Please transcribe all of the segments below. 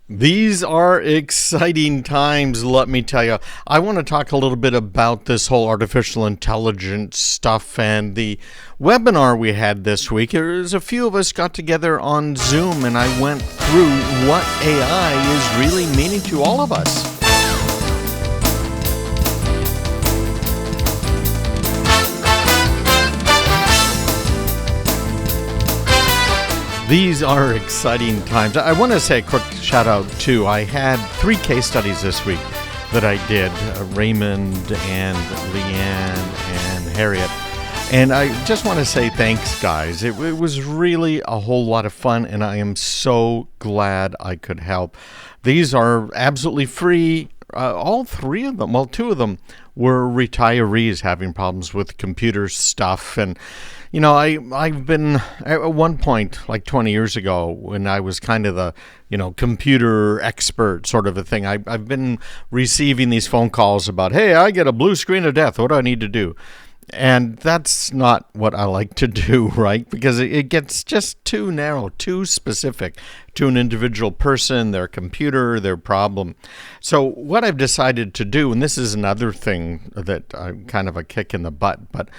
These are exciting times, let me tell you. I want to talk a little bit about this whole artificial intelligence stuff and the webinar we had this week. There's a few of us got together on Zoom and I went through what AI is really meaning to all of us. These are exciting times. I want to say a quick shout out too. I had 3 case studies this week that I did, Raymond and Leanne and Harriet. And I just want to say thanks, guys. It was really a whole lot of fun, and I am so glad I could help. These are absolutely free. All 3 of them, well, 2 of them were retirees having problems with computer stuff. And you know, I've been, at one point, like 20 years ago, when I was kind of the, computer expert sort of a thing, I've been receiving these phone calls about, hey, I get a blue screen of death. What do I need to do? And that's not what I like to do, right? Because it gets just too narrow, too specific to an individual person, their computer, their problem. So what I've decided to do, and this is another thing that I'm kind of a kick in the butt, but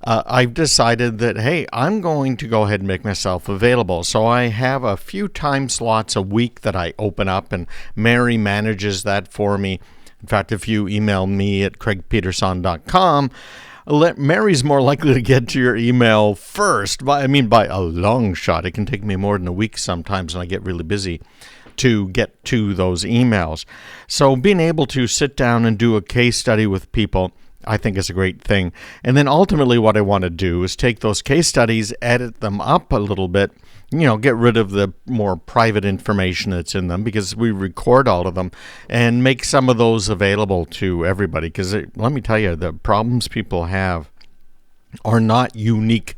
I've decided that, hey, I'm going to go ahead and make myself available. So I have a few time slots a week that I open up, and Mary manages that for me. In fact, if you email me at craigpeterson.com, Mary's more likely to get to your email first. By a long shot. It can take me more than a week sometimes, and I get really busy to get to those emails. So being able to sit down and do a case study with people, I think is a great thing. And then ultimately what I want to do is take those case studies, edit them up a little bit, get rid of the more private information that's in them, because we record all of them, and make some of those available to everybody. Because let me tell you, the problems people have are not unique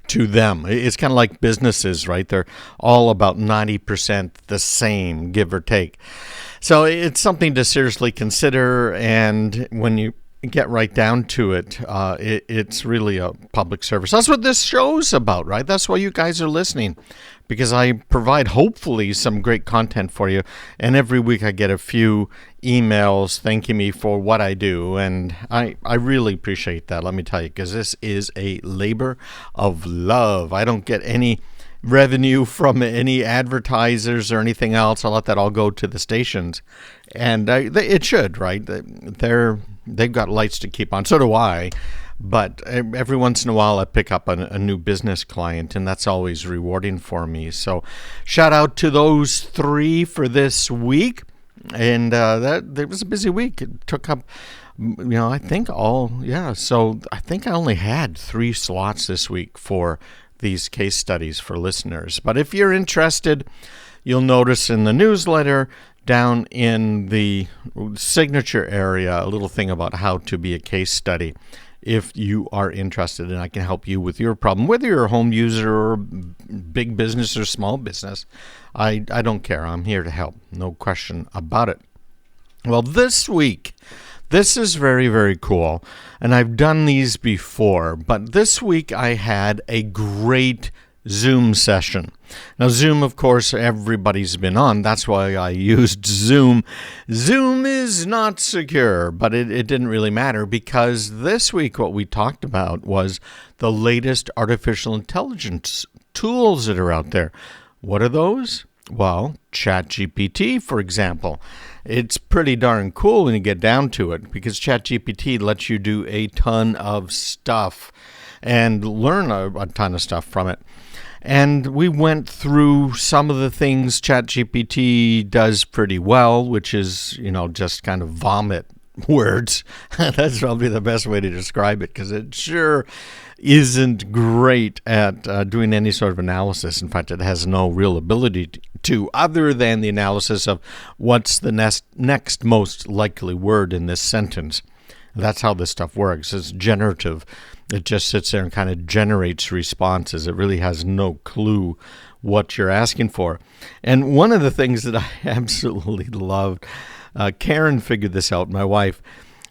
to them. It's kind of like businesses, right? They're all about 90% the same, give or take. So it's something to seriously consider, and when you get right down to it, it's really a public service. That's what this show's about, right? That's why you guys are listening, because I provide hopefully some great content for you. And every week I get a few emails thanking me for what I do, and I really appreciate that, let me tell you, because this is a labor of love. I don't get any revenue from any advertisers or anything else. I let that all go to the stations, and it should, right? They've got lights to keep on. So do I. But every once in a while I pick up a new business client, and that's always rewarding for me. So shout out to those 3 for this week. And it was a busy week. It took up, I think so I think I only had 3 slots this week for these case studies for listeners. But if you're interested, you'll notice in the newsletter down in the signature area a little thing about how to be a case study. If you are interested, and I can help you with your problem, whether you're a home user or big business or small business, I don't care. I'm here to help. No question about it. Well, this week, this is very, very cool, and I've done these before, but this week I had a great Zoom session. Now, Zoom, of course, everybody's been on. That's why I used Zoom. Zoom is not secure, but it didn't really matter, because this week what we talked about was the latest artificial intelligence tools that are out there. What are those? Well, ChatGPT, for example. It's pretty darn cool when you get down to it, because ChatGPT lets you do a ton of stuff and learn a ton of stuff from it. And we went through some of the things ChatGPT does pretty well, which is, just kind of vomit words. That's probably the best way to describe it, because it sure isn't great at doing any sort of analysis. In fact, it has no real ability to, other than the analysis of what's the next most likely word in this sentence. That's how this stuff works. It's generative. It just sits there and kind of generates responses. It really has no clue what you're asking for. And one of the things that I absolutely loved, Karen figured this out, my wife.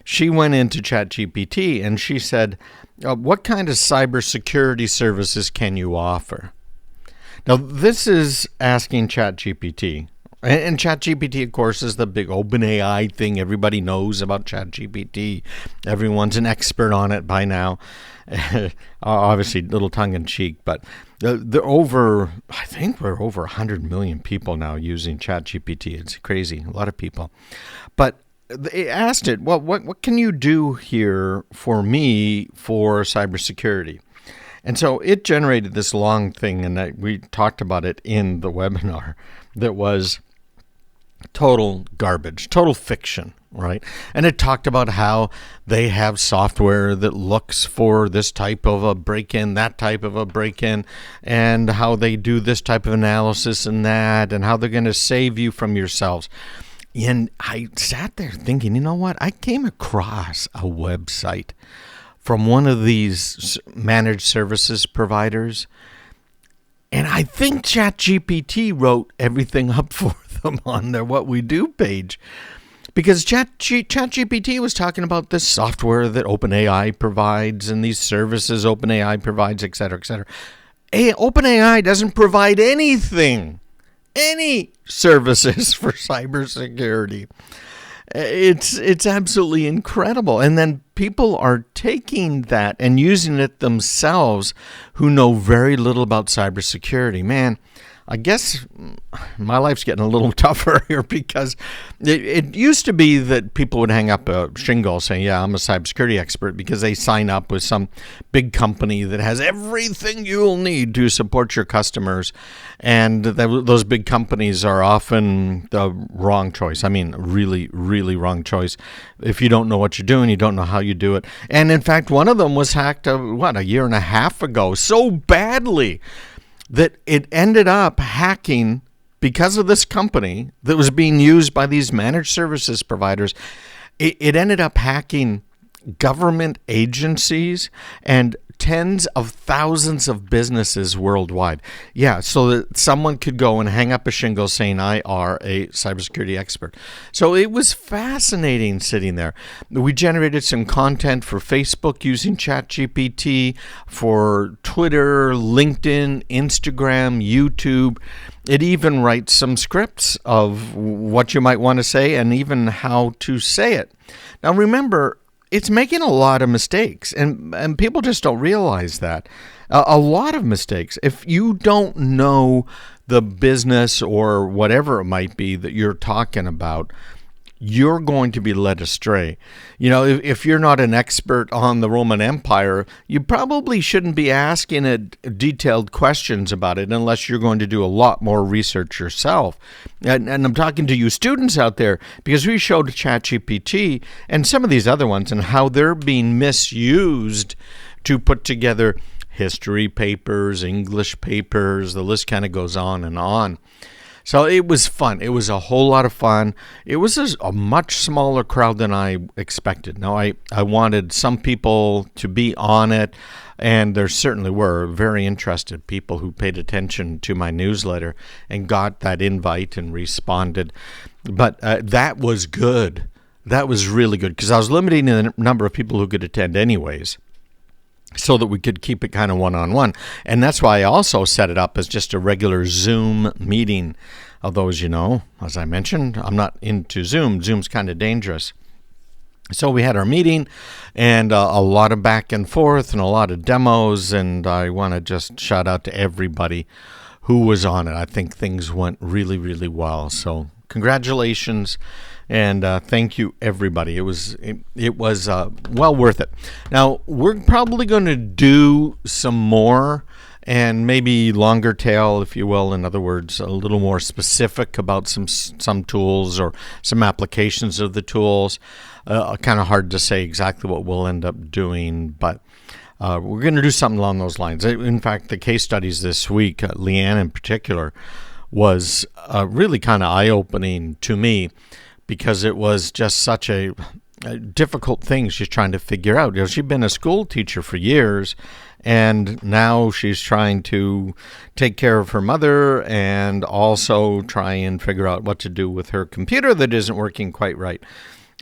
She went into ChatGPT and she said, what kind of cybersecurity services can you offer? Now, this is asking ChatGPT. And ChatGPT, of course, is the big OpenAI thing. Everybody knows about ChatGPT. Everyone's an expert on it by now. Obviously, a little tongue-in-cheek, but I think we're over 100 million people now using ChatGPT. It's crazy, a lot of people. But they asked it, well, what can you do here for me for cybersecurity? And so it generated this long thing, and we talked about it in the webinar, that was total garbage, total fiction, right? And it talked about how they have software that looks for this type of a break-in, that type of a break-in, and how they do this type of analysis and that, and how they're going to save you from yourselves. And I sat there thinking, you know what? I came across a website from one of these managed services providers, and I think ChatGPT wrote everything up for them on their What We Do page. Because ChatGPT was talking about this software that OpenAI provides and these services OpenAI provides, et cetera, et cetera. OpenAI doesn't provide anything, any services for cybersecurity. It's absolutely incredible. And then people are taking that and using it themselves who know very little about cybersecurity. Man, I guess my life's getting a little tougher here because it used to be that people would hang up a shingle saying, yeah, I'm a cybersecurity expert, because they sign up with some big company that has everything you'll need to support your customers. And those big companies are often the wrong choice. I mean, really, really wrong choice. If you don't know what you're doing, you don't know how you do it. And in fact, one of them was hacked, a year and a half ago, so badly that it ended up hacking, because of this company that was being used by these managed services providers. It ended up hacking government agencies and tens of thousands of businesses worldwide. Yeah, so that someone could go and hang up a shingle saying, I are a cybersecurity expert. So it was fascinating sitting there. We generated some content for Facebook using ChatGPT, for Twitter, LinkedIn, Instagram, YouTube. It even writes some scripts of what you might want to say and even how to say it. Now remember, it's making a lot of mistakes, and people just don't realize that. A lot of mistakes. If you don't know the business or whatever it might be that you're talking about, you're going to be led astray. You know, if you're not an expert on the Roman Empire, you probably shouldn't be asking detailed questions about it unless you're going to do a lot more research yourself. And I'm talking to you students out there, because we showed ChatGPT and some of these other ones and how they're being misused to put together history papers, English papers, the list kind of goes on and on. So it was fun. It was a whole lot of fun. It was a much smaller crowd than I expected. Now, I wanted some people to be on it, and there certainly were very interested people who paid attention to my newsletter and got that invite and responded. But that was good. That was really good, because I was limiting the number of people who could attend anyways, so that we could keep it kind of one-on-one. And that's why I also set it up as just a regular Zoom meeting. Although, as you know, as I mentioned, I'm not into Zoom. Zoom's kind of dangerous. So we had our meeting and a lot of back and forth and a lot of demos. And I want to just shout out to everybody who was on it. I think things went really, really well. So congratulations. And thank you, everybody. It was well worth it. Now, we're probably going to do some more, and maybe longer tail, if you will. In other words, a little more specific about some tools or some applications of the tools. Kind of hard to say exactly what we'll end up doing, but we're going to do something along those lines. In fact, the case studies this week, Leanne in particular, was really kind of eye-opening to me, because it was just such a difficult thing she's trying to figure out. You know, she'd been a school teacher for years, and now she's trying to take care of her mother and also try and figure out what to do with her computer that isn't working quite right.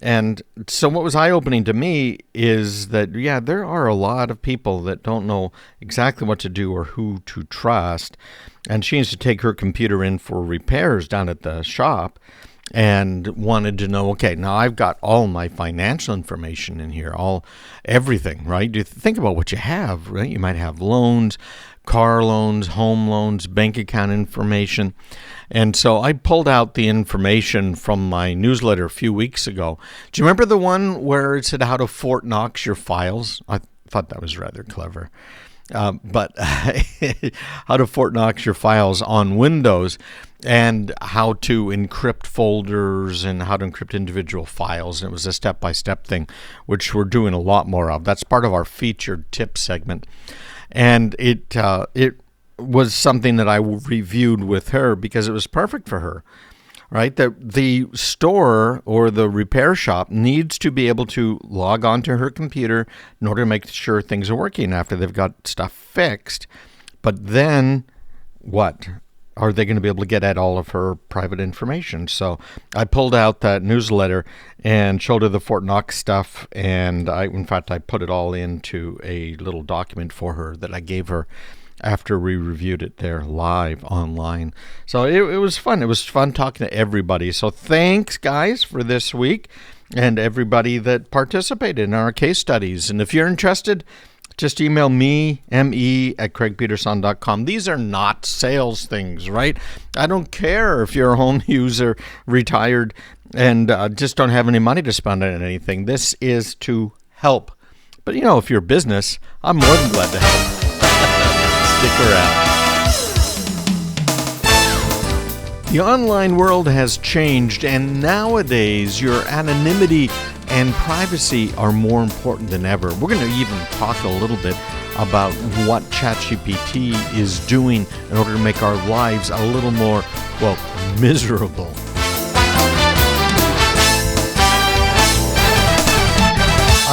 And so what was eye-opening to me is that, there are a lot of people that don't know exactly what to do or who to trust. And she needs to take her computer in for repairs down at the shop and wanted to know, okay, now I've got all my financial information in here, everything, right? You think about what you have, right? You might have loans, car loans, home loans, bank account information. And so I pulled out the information from my newsletter a few weeks ago. Do you remember the one where it said how to Fort Knox your files? I thought that was rather clever. But how to Fort Knox your files on Windows, and how to encrypt folders and how to encrypt individual files. And it was a step-by-step thing, which we're doing a lot more of. That's part of our featured tip segment. And it was something that I reviewed with her because it was perfect for her, right? That the store or the repair shop needs to be able to log onto her computer in order to make sure things are working after they've got stuff fixed. But then what? Are they going to be able to get at all of her private information? So I pulled out that newsletter and showed her the Fort Knox stuff. And I put it all into a little document for her that I gave her after we reviewed it there live online. So it was fun. It was fun talking to everybody. So thanks, guys, for this week and everybody that participated in our case studies. And if you're interested, just email me, me@craigpeterson.com. These are not sales things, right? I don't care if you're a home user, retired, and just don't have any money to spend on anything. This is to help. But, if you're a business, I'm more than glad to help. Stick around. The online world has changed, and nowadays your anonymity and privacy are more important than ever. We're going to even talk a little bit about what ChatGPT is doing in order to make our lives a little more, miserable.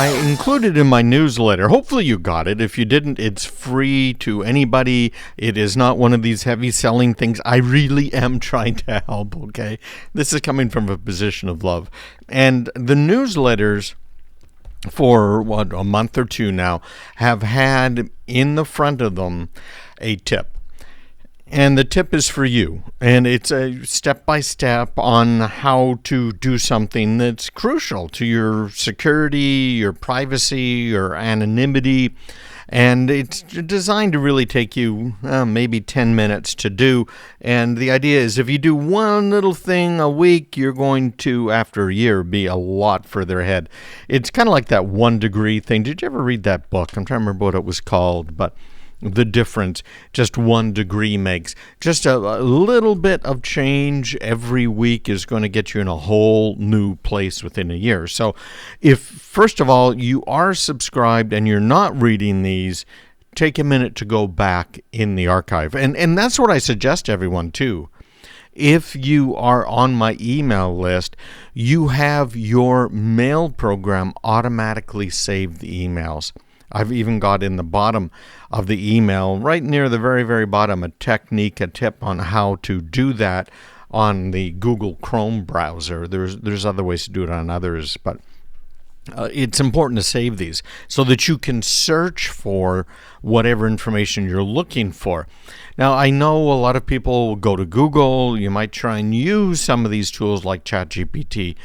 I included in my newsletter, hopefully you got it. If you didn't, it's free to anybody. It is not one of these heavy selling things. I really am trying to help, okay? This is coming from a position of love. And the newsletters for, a month or two now, have had in the front of them a tip. And the tip is for you. And it's a step-by-step on how to do something that's crucial to your security, your privacy, your anonymity. And it's designed to really take you maybe 10 minutes to do. And the idea is if you do one little thing a week, you're going to, after a year, be a lot further ahead. It's kind of like that 1 degree thing. Did you ever read that book? I'm trying to remember what it was called, but the difference just 1 degree makes. Just a little bit of change every week is going to get you in a whole new place within a year. So if, first of all, you are subscribed and you're not reading these, take a minute to go back in the archive. And that's what I suggest to everyone too. If you are on my email list, you have your mail program automatically save the emails. I've even got in the bottom of the email, right near the very, very bottom, a tip on how to do that on the Google Chrome browser. There's other ways to do it on others, but it's important to save these so that you can search for whatever information you're looking for. Now, I know a lot of people will go to Google. You might try and use some of these tools like ChatGPT,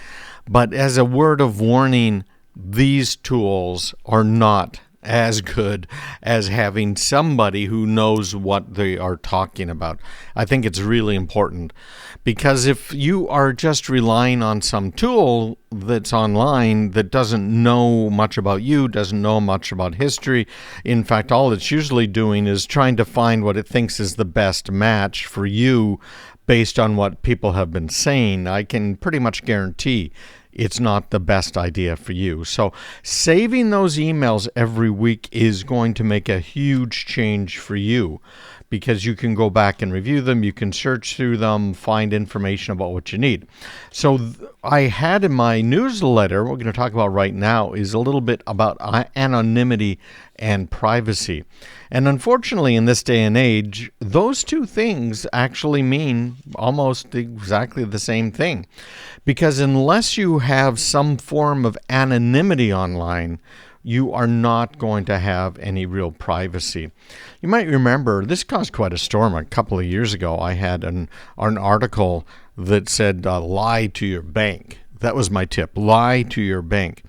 but as a word of warning, these tools are not as good as having somebody who knows what they are talking about. I think it's really important because if you are just relying on some tool that's online that doesn't know much about you, doesn't know much about history, in fact, all it's usually doing is trying to find what it thinks is the best match for you based on what people have been saying, I can pretty much guarantee it's not the best idea for you. So saving those emails every week is going to make a huge change for you because you can go back and review them. You can search through them, find information about what you need. So I had in my newsletter, what we're going to talk about right now is a little bit about anonymity and privacy. And unfortunately, in this day and age, those two things actually mean almost exactly the same thing. Because unless you have some form of anonymity online, you are not going to have any real privacy. You might remember, this caused quite a storm a couple of years ago. I had an article that said, lie to your bank. That was my tip, lie to your bank.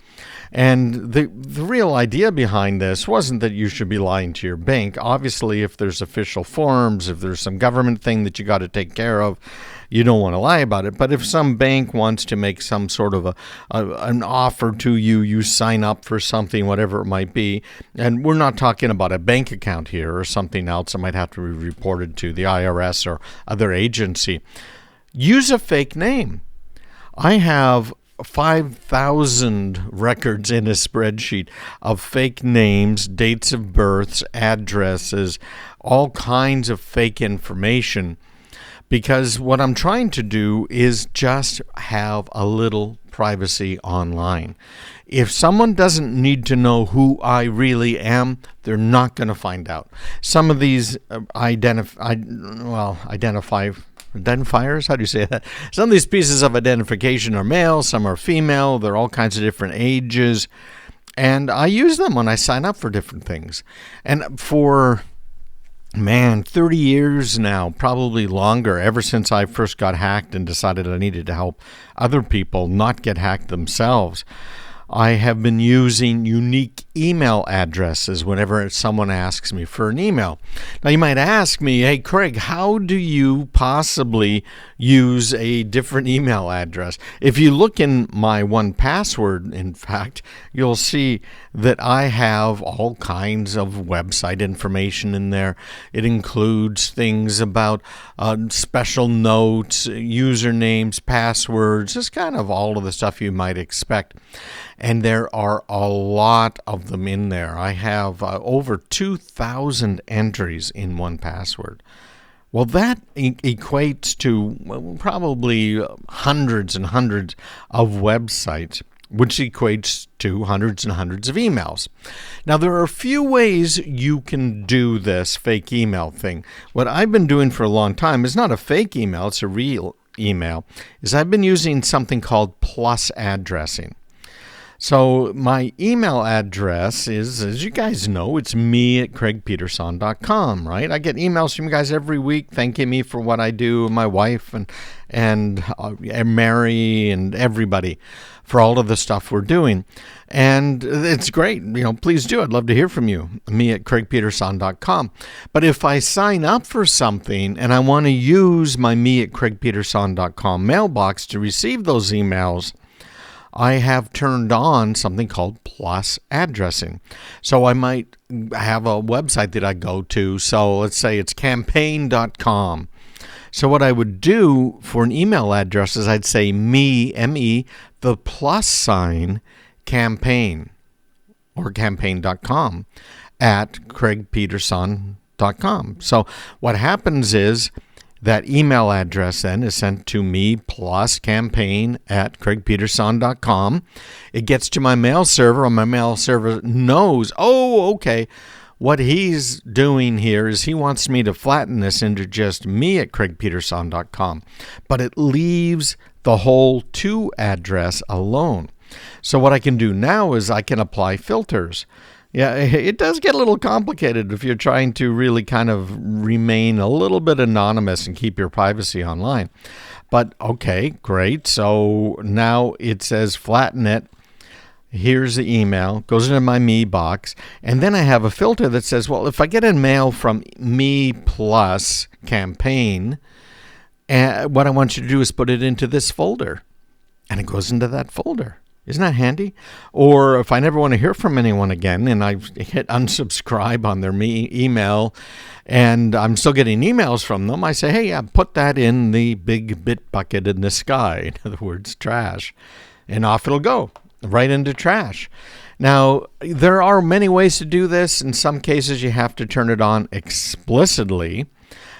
And the real idea behind this wasn't that you should be lying to your bank. Obviously, if there's official forms, if there's some government thing that you got to take care of, you don't want to lie about it. But if some bank wants to make some sort of an offer to you, you sign up for something, whatever it might be. And we're not talking about a bank account here or something else that might have to be reported to the IRS or other agency. Use a fake name. I have 5,000 records in a spreadsheet of fake names, dates of births, addresses, all kinds of fake information, because what I'm trying to do is just have a little privacy online. If someone doesn't need to know who I really am, they're not going to find out. Some of these identifiers, how do you say that? Some of these pieces of identification are male, some are female, they're all kinds of different ages, and I use them when I sign up for different things. And for 30 years now, probably longer, ever since I first got hacked and decided I needed to help other people not get hacked themselves, I have been using unique email addresses whenever someone asks me for an email. Now, you might ask me, hey, Craig, how do you possibly use a different email address? If you look in my 1Password, in fact, you'll see that I have all kinds of website information in there. It includes things about special notes, usernames, passwords, just kind of all of the stuff you might expect. And there are a lot of them in there. I have over 2,000 entries in 1Password. Well, that equates to probably hundreds and hundreds of websites, which equates to hundreds and hundreds of emails. Now, there are a few ways you can do this fake email thing. What I've been doing for a long time is not a fake email, it's a real email, is I've been using something called plus addressing. So my email address is, as you guys know, it's me@craigpeterson.com, right? I get emails from you guys every week thanking me for what I do, my wife and Mary and everybody for all of the stuff we're doing. And it's great. Please do. I'd love to hear from you, me@craigpeterson.com. But if I sign up for something and I want to use my me@craigpeterson.com mailbox to receive those emails, I have turned on something called plus addressing. So I might have a website that I go to. So let's say it's campaign.com. So what I would do for an email address is I'd say me, M-E, the plus sign, campaign, or campaign.com at craigpeterson.com. So what happens is that email address then is sent to me plus campaign at craigpeterson.com. It gets to my mail server, and my mail server knows, okay, what he's doing here is he wants me to flatten this into just me at craigpeterson.com. But it leaves the whole to address alone. So what I can do now is I can apply filters. Yeah, it does get a little complicated if you're trying to really kind of remain a little bit anonymous and keep your privacy online. But okay, great. So now it says flatten it. Here's the email, goes into my me box. And then I have a filter that says, well, if I get a mail from me plus campaign, what I want you to do is put it into this folder. And it goes into that folder. Isn't that handy? Or if I never want to hear from anyone again and I hit unsubscribe on their email and I'm still getting emails from them, I say, hey, put that in the big bit bucket in the sky. In other words, trash. And off it'll go, right into trash. Now, there are many ways to do this. In some cases, you have to turn it on explicitly.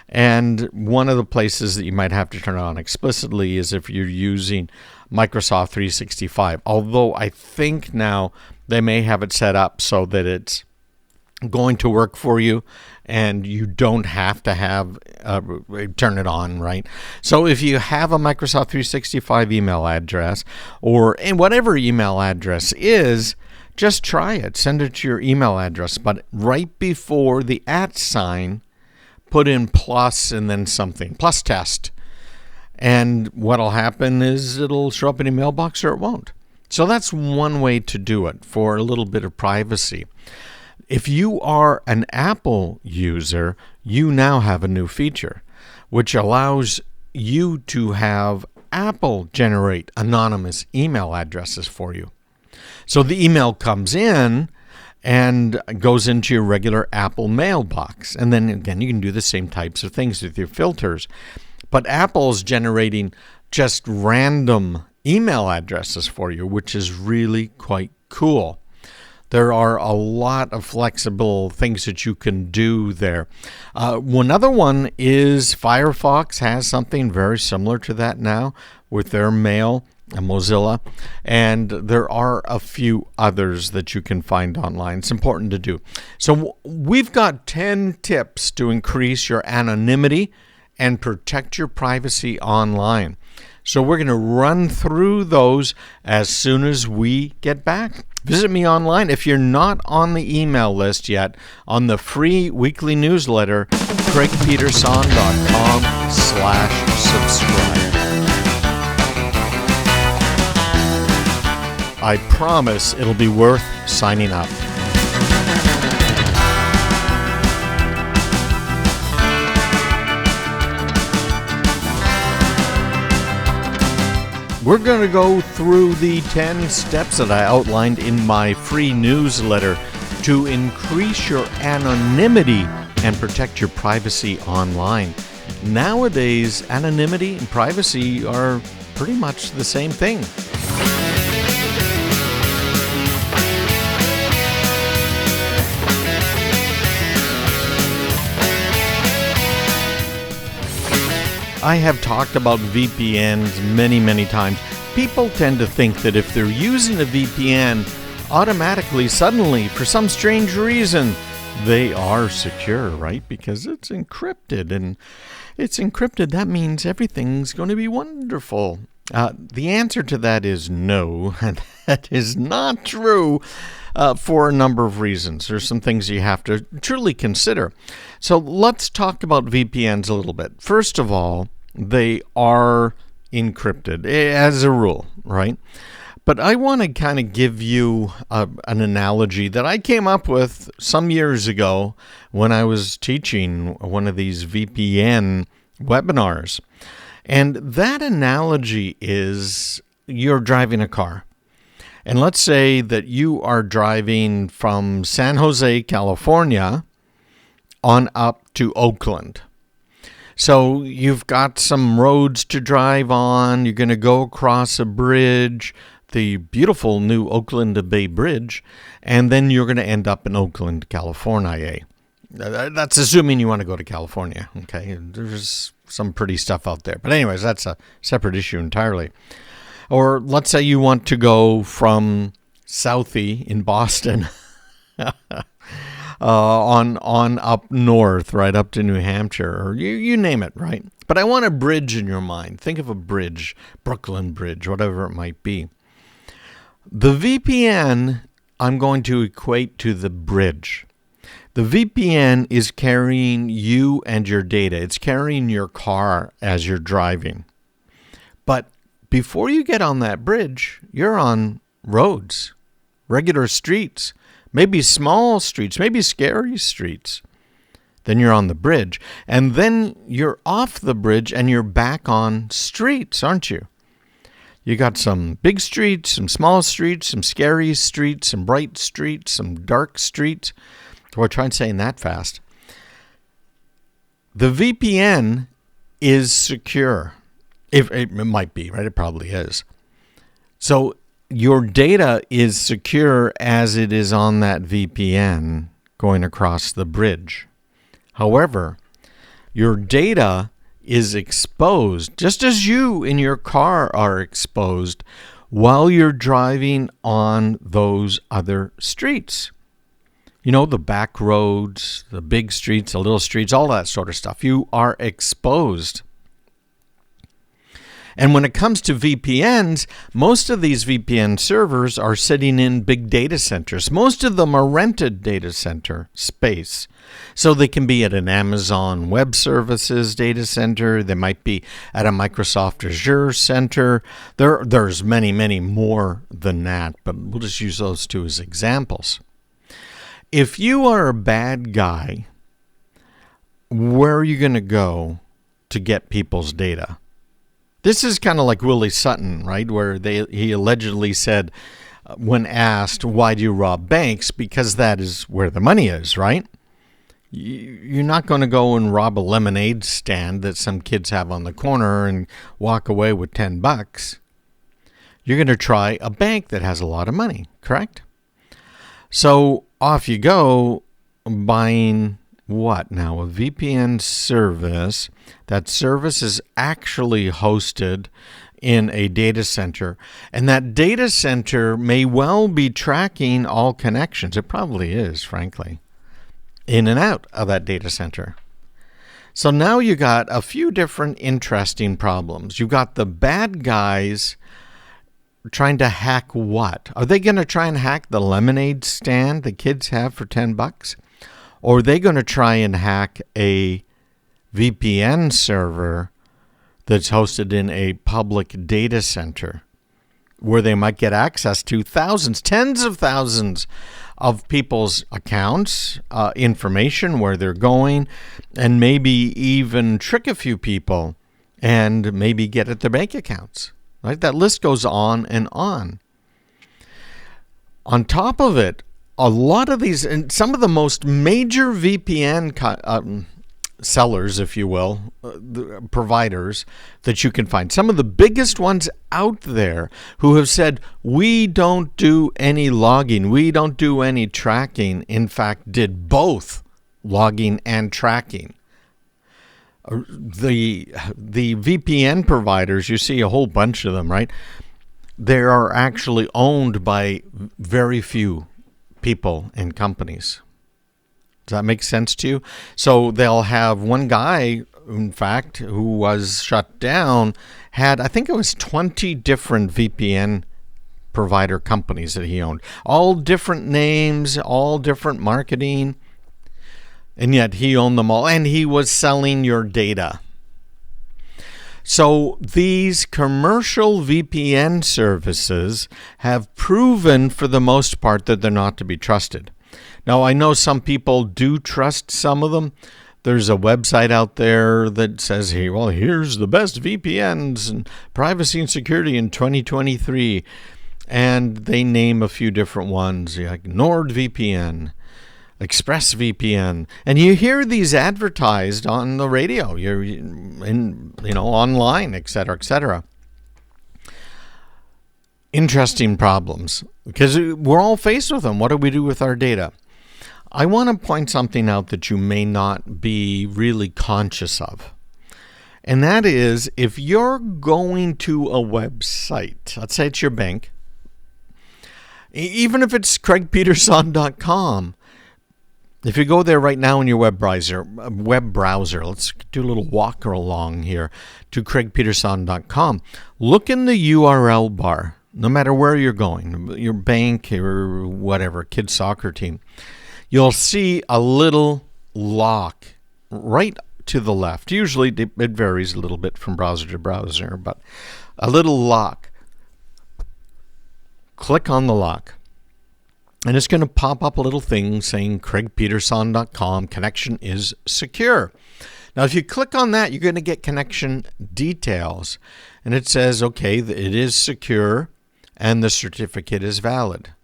And one of the places that you might have to turn it on explicitly is if you're using Microsoft 365. Although I think now they may have it set up so that it's going to work for you and you don't have to have turn it on, right? So if you have a Microsoft 365 email address, or in whatever email address is, just try it. Send it to your email address, but right before the @ sign, put in plus and then something, plus test. And what'll happen is it'll show up in your mailbox or it won't. So that's one way to do it for a little bit of privacy. If you are an Apple user, you now have a new feature, which allows you to have Apple generate anonymous email addresses for you. So the email comes in and goes into your regular Apple mailbox. And then again, you can do the same types of things with your filters. But Apple's generating just random email addresses for you, which is really quite cool. There are a lot of flexible things that you can do there. One other one is Firefox has something very similar to that now with their mail, Mozilla, and there are a few others that you can find online. It's important to do. So we've got 10 tips to increase your anonymity and protect your privacy online. So we're going to run through those as soon as we get back. Visit me online. If you're not on the email list yet, on the free weekly newsletter, craigpeterson.com/subscribe. I promise it'll be worth signing up. We're going to go through the 10 steps that I outlined in my free newsletter to increase your anonymity and protect your privacy online. Nowadays, anonymity and privacy are pretty much the same thing. I have talked about VPNs many times. People tend to think that if they're using a VPN, automatically, suddenly, for some strange reason, they are secure, right? Because it's encrypted, and it's encrypted. That means everything's going to be wonderful. The answer to that is no. That is not true for a number of reasons. There's some things you have to truly consider. So let's talk about VPNs a little bit. First of all, they are encrypted as a rule, right? But I want to kind of give you an analogy that I came up with some years ago when I was teaching one of these VPN webinars. And that analogy is you're driving a car. And let's say that you are driving from San Jose, California, on up to Oakland. So you've got some roads to drive on. You're going to go across a bridge, the beautiful new Oakland Bay Bridge, and then you're going to end up in Oakland, California. That's assuming you want to go to California, okay? There's some pretty stuff out there. But anyways, that's a separate issue entirely. Or let's say you want to go from Southie in Boston on up north, right up to New Hampshire, or you name it, right? But I want a bridge in your mind. Think of a bridge, Brooklyn Bridge, whatever it might be. The VPN, I'm going to equate to the bridge. The VPN is carrying you and your data. It's carrying your car as you're driving. But before you get on that bridge, you're on roads, regular streets, maybe small streets, maybe scary streets. Then you're on the bridge. And then you're off the bridge and you're back on streets, aren't you? You got some big streets, some small streets, some scary streets, some bright streets, some dark streets. We're trying saying that fast. The VPN is secure. If it might be, right? It probably is. So your data is secure as it is on that VPN going across the bridge. However, Your data is exposed, just as you in your car are exposed while you're driving on those other streets. You know, the back roads, the big streets, the little streets, all that sort of stuff. You are exposed. And when it comes to VPNs, most of these VPN servers are sitting in big data centers. Most of them are rented data center space. So they can be at an Amazon Web Services data center. They might be at a Microsoft Azure center. There's many, many more than that, but we'll just use those two as examples. If you are a bad guy, where are you going to go to get people's data? This is kind of like Willie Sutton, right? Where he allegedly said, when asked, why do you rob banks? Because that is where the money is, right? You're not going to go and rob a lemonade stand that some kids have on the corner and walk away with $10. You're going to try a bank that has a lot of money, correct? So off you go buying what now? A VPN service. That service is actually hosted in a data center, and that data center may well be tracking all connections. It probably is, frankly, in and out of that data center. So now you got a few different interesting problems. You've got the bad guys trying to hack what? Are they going to try and hack the lemonade stand the kids have for $10? Or are they going to try and hack a VPN server that's hosted in a public data center where they might get access to thousands, tens of thousands of people's accounts, information, where they're going, and maybe even trick a few people and maybe get at their bank accounts, right? That list goes on and on. On top of it, a lot of these, and some of the most major VPN sellers, if you will, the providers that you can find, some of the biggest ones out there who have said, we don't do any logging, we don't do any tracking, in fact, did both logging and tracking. The VPN providers, you see a whole bunch of them, right? They are actually owned by very few people and companies. Does that make sense to you? So they'll have one guy, in fact, who was shut down, had, I think it was 20 different VPN provider companies that he owned. All different names, all different marketing, and yet he owned them all, and he was selling your data. So these commercial VPN services have proven for the most part that they're not to be trusted. Now, I know some people do trust some of them. There's a website out there that says, hey, well, here's the best VPNs and privacy and security in 2023. And they name a few different ones, like NordVPN, ExpressVPN, and you hear these advertised on the radio, you're in, online, et cetera. Interesting problems, because we're all faced with them. What do we do with our data? I want to point something out that you may not be really conscious of. And that is, if you're going to a website, let's say it's your bank, even if it's CraigPeterson.com, if you go there right now in your web browser, let's do a little walk along here to CraigPeterson.com. Look in the URL bar, no matter where you're going, your bank or whatever, kids soccer team. You'll see a little lock right to the left. Usually it varies a little bit from browser to browser, but a little lock. Click on the lock. And it's going to pop up a little thing saying CraigPeterson.com, connection is secure. Now, if you click on that, you're going to get connection details. And it says, okay, it is secure and the certificate is valid.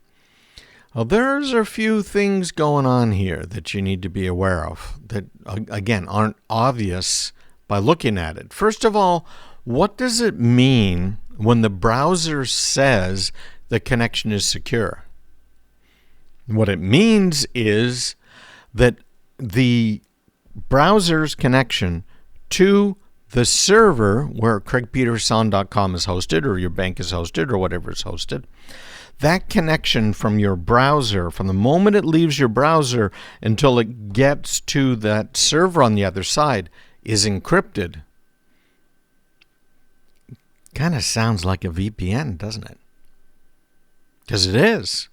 Well, there's a few things going on here that you need to be aware of that, again, aren't obvious by looking at it. First of all, what does it mean when the browser says the connection is secure? What it means is that the browser's connection to the server where CraigPeterson.com is hosted, or your bank is hosted, or whatever is hosted. That connection from your browser, from the moment it leaves your browser until it gets to that server on the other side, is encrypted. Kind of sounds like a VPN, doesn't it? Because it is.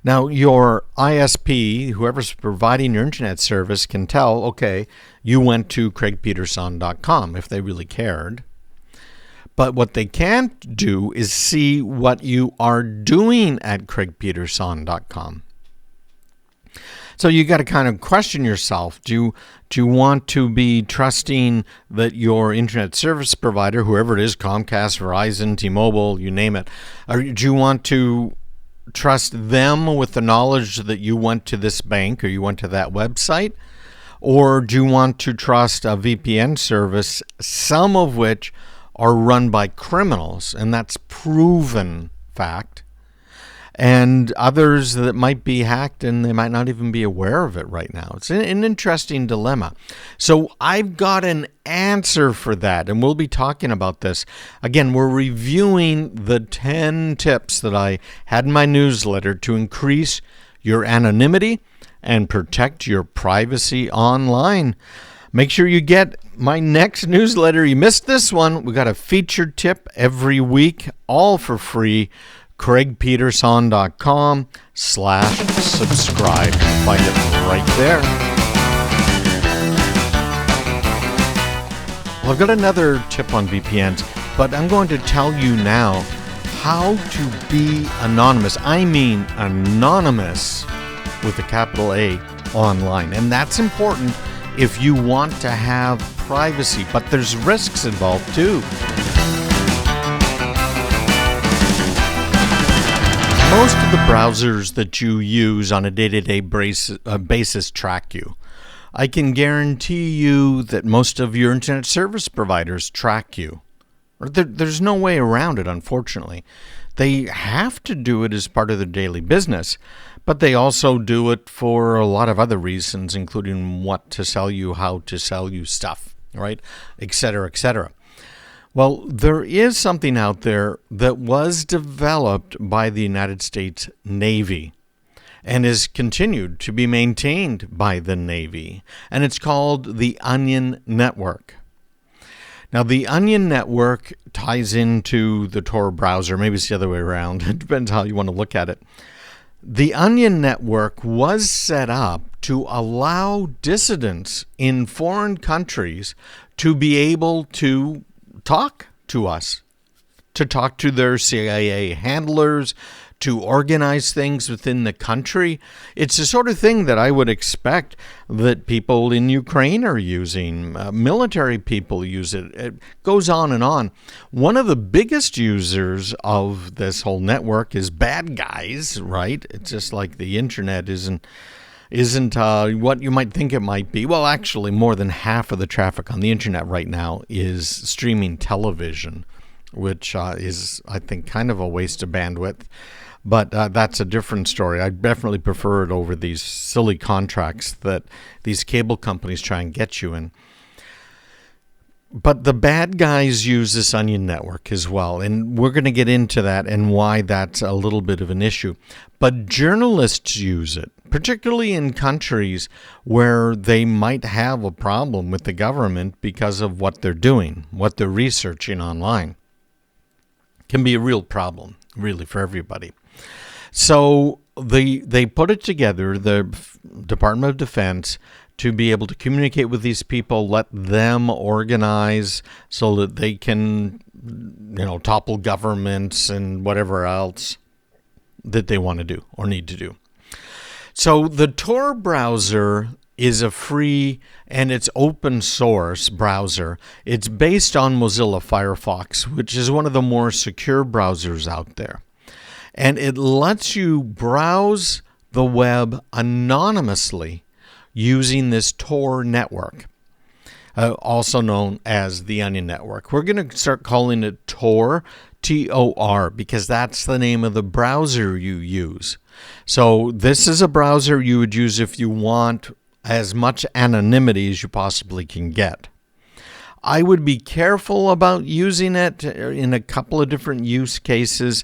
Now, your ISP, whoever's providing your internet service, can tell, okay, you went to CraigPeterson.com if they really cared. But what they can't do is see what you are doing at CraigPeterson.com. So you got to kind of question yourself. Do you want to be trusting that your internet service provider, whoever it is, Comcast, Verizon, T-Mobile, you name it, or do you want to trust them with the knowledge that you went to this bank or you went to that website? Or do you want to trust a VPN service, some of which are run by criminals, and that's proven fact, and others that might be hacked and they might not even be aware of it right now? It's an interesting dilemma. So I've got an answer for that, and we'll be talking about this. Again, we're reviewing the 10 tips that I had in my newsletter to increase your anonymity and protect your privacy online. Make sure you get my next newsletter. You missed this one. We got a featured tip every week, all for free. CraigPeterson.com/subscribe. Find it right there. Well, I've got another tip on VPNs, but I'm going to tell you now how to be anonymous. I mean anonymous with a capital A online. And that's important if you want to have privacy, but there's risks involved too. Most of the browsers that you use on a day-to-day basis track you. I can guarantee you that most of your internet service providers track you. There's no way around it, unfortunately. They have to do it as part of their daily business, but they also do it for a lot of other reasons, including what to sell you, how to sell you stuff, right, et cetera, et cetera. Well, there is something out there that was developed by the United States Navy and is continued to be maintained by the Navy, and it's called the Onion Network. Now, the Onion Network ties into the Tor browser. Maybe it's the other way around. It depends how you want to look at it. The Onion Network was set up to allow dissidents in foreign countries to be able to talk to us, to talk to their CIA handlers, to organize things within the country. It's the sort of thing that I would expect that people in Ukraine are using. Military people use it. It goes on and on. One of the biggest users of this whole network is bad guys, right? It's just like the internet isn't what you might think it might be. Well, actually, more than half of the traffic on the internet right now is streaming television, which is, I think, kind of a waste of bandwidth. But that's a different story. I definitely prefer it over these silly contracts that these cable companies try and get you in. But the bad guys use this Onion Network as well, and we're going to get into that and why that's a little bit of an issue. But journalists use it, particularly in countries where they might have a problem with the government because of what they're doing, what they're researching online. It can be a real problem, really, for everybody. So they put it together, the Department of Defense, to be able to communicate with these people, let them organize so that they can, topple governments and whatever else that they want to do or need to do. So the Tor browser is a free and it's open source browser. It's based on Mozilla Firefox, which is one of the more secure browsers out there. And it lets you browse the web anonymously using this Tor network, also known as the Onion Network. We're going to start calling it Tor, T-O-R, because that's the name of the browser you use. So this is a browser you would use if you want as much anonymity as you possibly can get. I would be careful about using it in a couple of different use cases.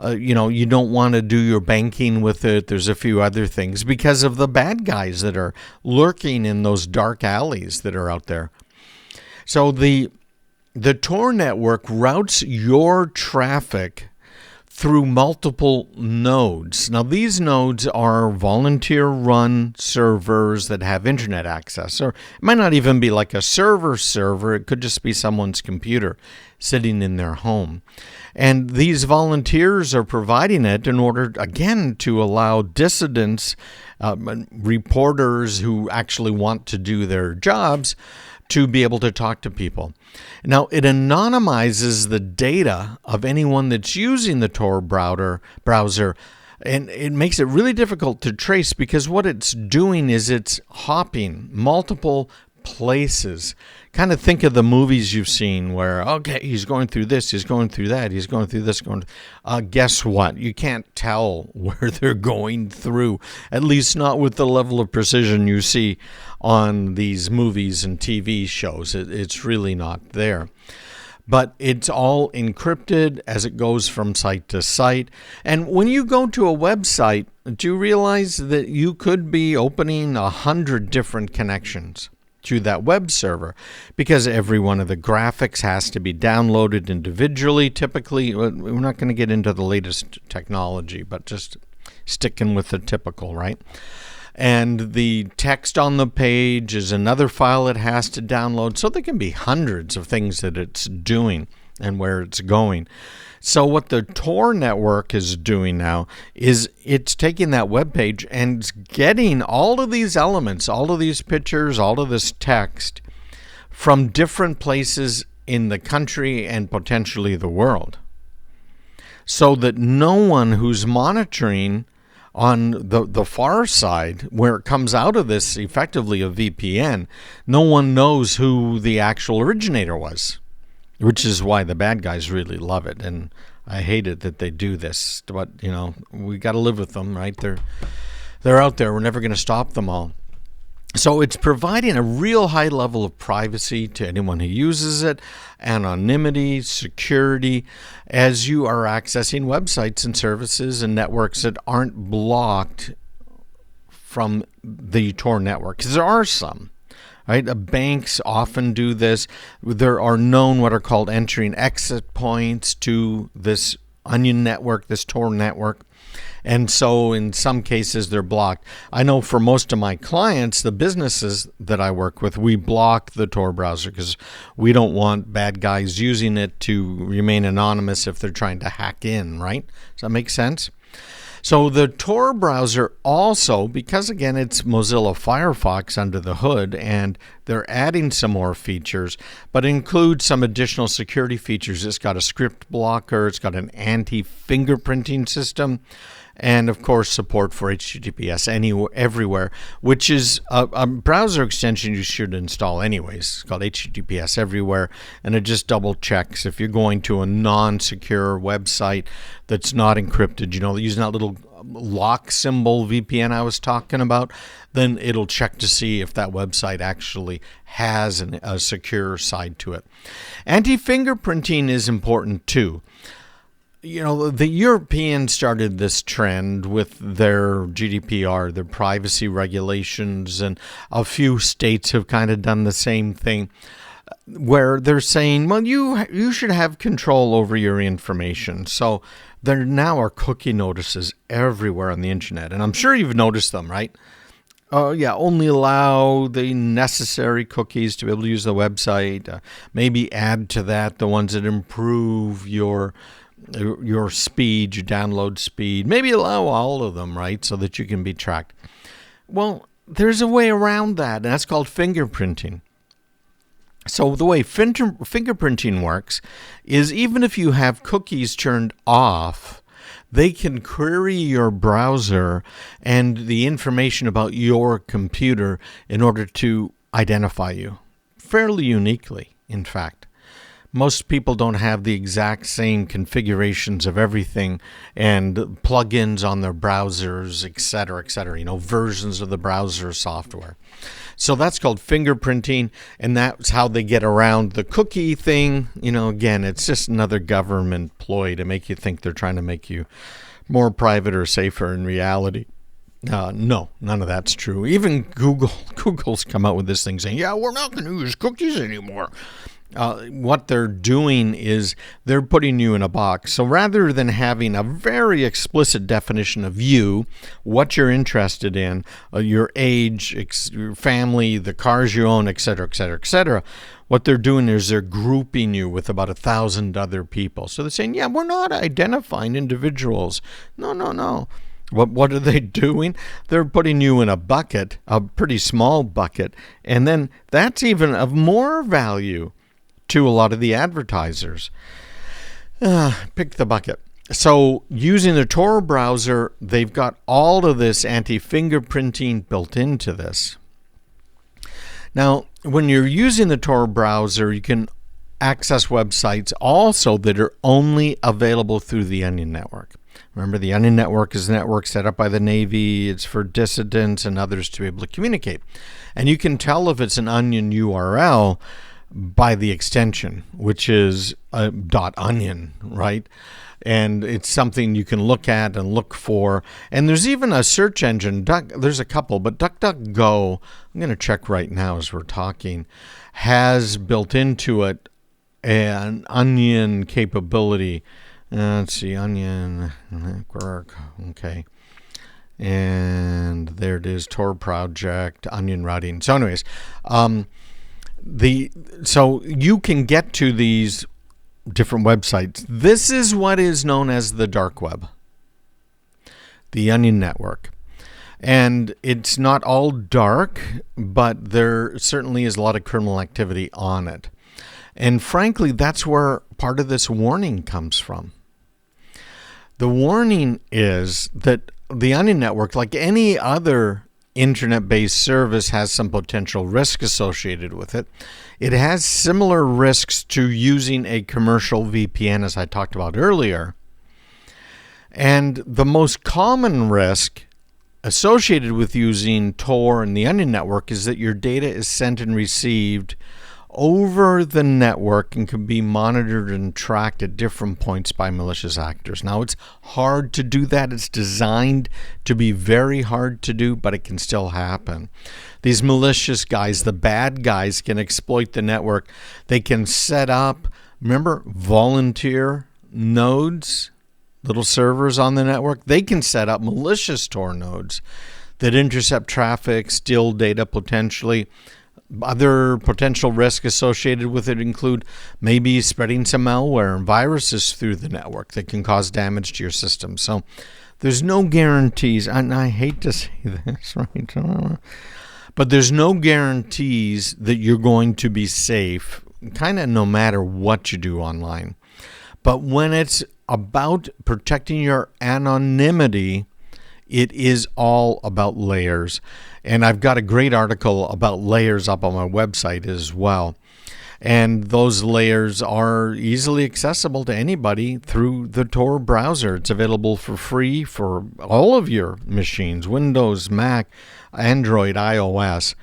You don't want to do your banking with it. There's a few other things because of the bad guys that are lurking in those dark alleys that are out there. So the Tor network routes your traffic through multiple nodes. Now, these nodes are volunteer-run servers that have internet access. Or it might not even be like a server. It could just be someone's computer sitting in their home. And these volunteers are providing it in order, again, to allow dissidents, reporters who actually want to do their jobs, to be able to talk to people. Now, it anonymizes the data of anyone that's using the Tor browser, and it makes it really difficult to trace because what it's doing is it's hopping multiple places. Kind of think of the movies you've seen where, okay, he's going through this, he's going through that, he's going through this, guess what? You can't tell where they're going through, at least not with the level of precision you see on these movies and TV shows. It's really not there. But it's all encrypted as it goes from site to site. And when you go to a website, do you realize that you could be opening 100 different connections to that web server because every one of the graphics has to be downloaded individually. Typically, we're not going to get into the latest technology, but just sticking with the typical, right? And the text on the page is another file it has to download. So there can be hundreds of things that it's doing and where it's going. So what the Tor network is doing now is it's taking that web page and getting all of these elements, all of these pictures, all of this text from different places in the country and potentially the world. So that no one who's monitoring on the far side, where it comes out of this effectively a VPN, no one knows who the actual originator was, which is why the bad guys really love it. And I hate it that they do this, but we got to live with them, right? They're out there. We're never going to stop them all. So it's providing a real high level of privacy to anyone who uses it, anonymity, security, as you are accessing websites and services and networks that aren't blocked from the Tor network. Because there are some, right? Banks often do this. There are known what are called entry and exit points to this onion network, this Tor network. And so in some cases, they're blocked. I know for most of my clients, the businesses that I work with, we block the Tor browser because we don't want bad guys using it to remain anonymous if they're trying to hack in, right? Does that make sense? So the Tor browser also, because again, it's Mozilla Firefox under the hood, and they're adding some more features, but includes some additional security features. It's got a script blocker, it's got an anti-fingerprinting system, and of course support for HTTPS everywhere, which is a browser extension you should install anyways. It's called HTTPS everywhere, and it just double checks if you're going to a non-secure website that's not encrypted, using that little lock symbol VPN I was talking about, then it'll check to see if that website actually has a secure side to it. Anti-fingerprinting is important too. The Europeans started this trend with their GDPR, their privacy regulations, and a few states have kind of done the same thing where they're saying, well, you should have control over your information. So there now are cookie notices everywhere on the internet, and I'm sure you've noticed them, right? Only allow the necessary cookies to be able to use the website. Maybe add to that the ones that improve your speed, your download speed. Maybe allow all of them, right, so that you can be tracked. Well, there's a way around that, and that's called fingerprinting. So the way fingerprinting works is even if you have cookies turned off, they can query your browser and the information about your computer in order to identify you, fairly uniquely, in fact. most people don't have the exact same configurations of everything and plugins on their browsers, et cetera, versions of the browser software. So that's called fingerprinting, and that's how they get around the cookie thing. Again, it's just another government ploy to make you think they're trying to make you more private or safer. In reality, no, none of that's true. Even Google's come out with this thing saying, yeah, we're not going to use cookies anymore. What they're doing is they're putting you in a box. So rather than having a very explicit definition of you, what you're interested in, your age, your family, the cars you own, et cetera, what they're doing is they're grouping you with about 1,000 other people. So they're saying, yeah, we're not identifying individuals. No. What are they doing? They're putting you in a bucket, a pretty small bucket, and then that's even of more value to a lot of the advertisers. Pick the bucket. So using the Tor browser, they've got all of this anti-fingerprinting built into this. Now, when you're using the Tor browser, you can access websites also that are only available through the Onion Network. Remember, the Onion Network is a network set up by the Navy. It's for dissidents and others to be able to communicate. And you can tell if it's an Onion URL by the extension, which is .onion, right? And it's something you can look at and look for. And there's even a search engine. There's a couple, but DuckDuckGo, I'm going to check right now as we're talking, has built into it an Onion capability. Let's see, Onion Network, okay. And there it is, Tor project, Onion routing. So anyways, so you can get to these different websites. This is what is known as the dark web, the Onion Network. And it's not all dark, but there certainly is a lot of criminal activity on it. And frankly, that's where part of this warning comes from. The warning is that the Onion Network, like any other internet-based service, has some potential risk associated with it. It has similar risks to using a commercial VPN, as I talked about earlier. And the most common risk associated with using Tor and the Onion Network is that your data is sent and received over the network and can be monitored and tracked at different points by malicious actors. Now, it's hard to do that. It's designed to be very hard to do, but it can still happen. These malicious guys, the bad guys, can exploit the network. They can set up, remember, volunteer nodes, little servers on the network. They can set up malicious Tor nodes that intercept traffic, steal data potentially. Other potential risks associated with it include maybe spreading some malware and viruses through the network that can cause damage to your system. So there's no guarantees, and I hate to say this, right? But there's no guarantees that you're going to be safe, kind of no matter what you do online. But when it's about protecting your anonymity, it is all about layers. And I've got a great article about layers up on my website as well. And those layers are easily accessible to anybody through the Tor browser. It's available for free for all of your machines, Windows, Mac, Android, iOS.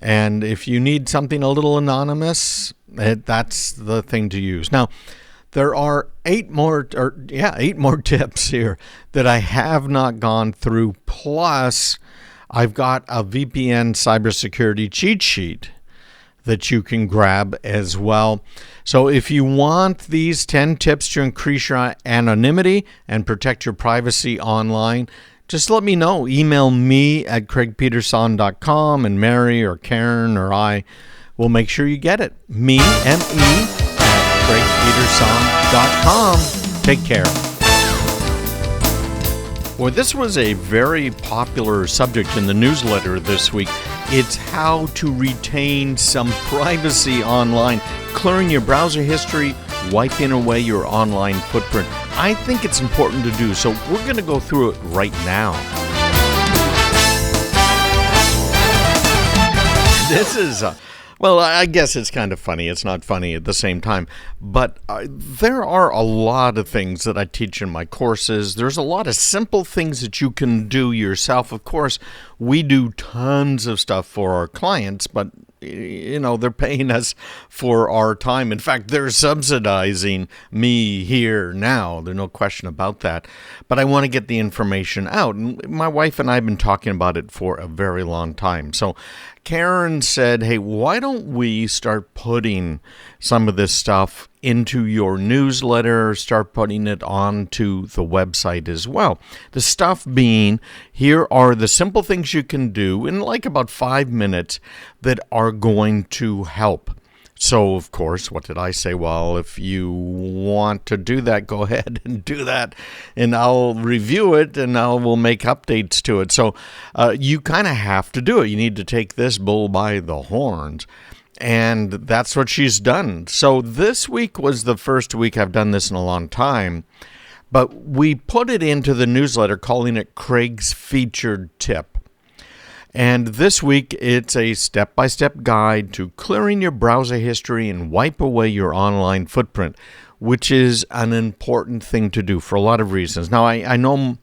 And if you need something a little anonymous, that's the thing to use. Now, there are 8 more tips here that I have not gone through. Plus, I've got a VPN cybersecurity cheat sheet that you can grab as well. So if you want these 10 tips to increase your anonymity and protect your privacy online, just let me know. Email me at craigpeterson.com, and Mary or Karen or I will make sure you get it. Me, M-E, at craigpeterson.com. Take care. Well, this was a very popular subject in the newsletter this week. It's how to retain some privacy online, clearing your browser history, wiping away your online footprint. I think it's important to do, so we're going to go through it right now. This is Well, I guess it's kind of funny. It's not funny at the same time. But there are a lot of things that I teach in my courses. There's a lot of simple things that you can do yourself. Of course, we do tons of stuff for our clients, but they're paying us for our time. In fact, they're subsidizing me here now. There's no question about that. But I want to get the information out. And my wife and I have been talking about it for a very long time. So Karen said, hey, why don't we start putting some of this stuff into your newsletter, start putting it onto the website as well. The stuff being, here are the simple things you can do in like about 5 minutes that are going to help. So, of course, what did I say? Well, if you want to do that, go ahead and do that, and I'll review it, and we'll make updates to it. So you kind of have to do it. You need to take this bull by the horns, and that's what she's done. So this week was the first week I've done this in a long time, but we put it into the newsletter calling it Craig's Featured Tip. And this week, it's a step-by-step guide to clearing your browser history and wipe away your online footprint, which is an important thing to do for a lot of reasons. Now, I know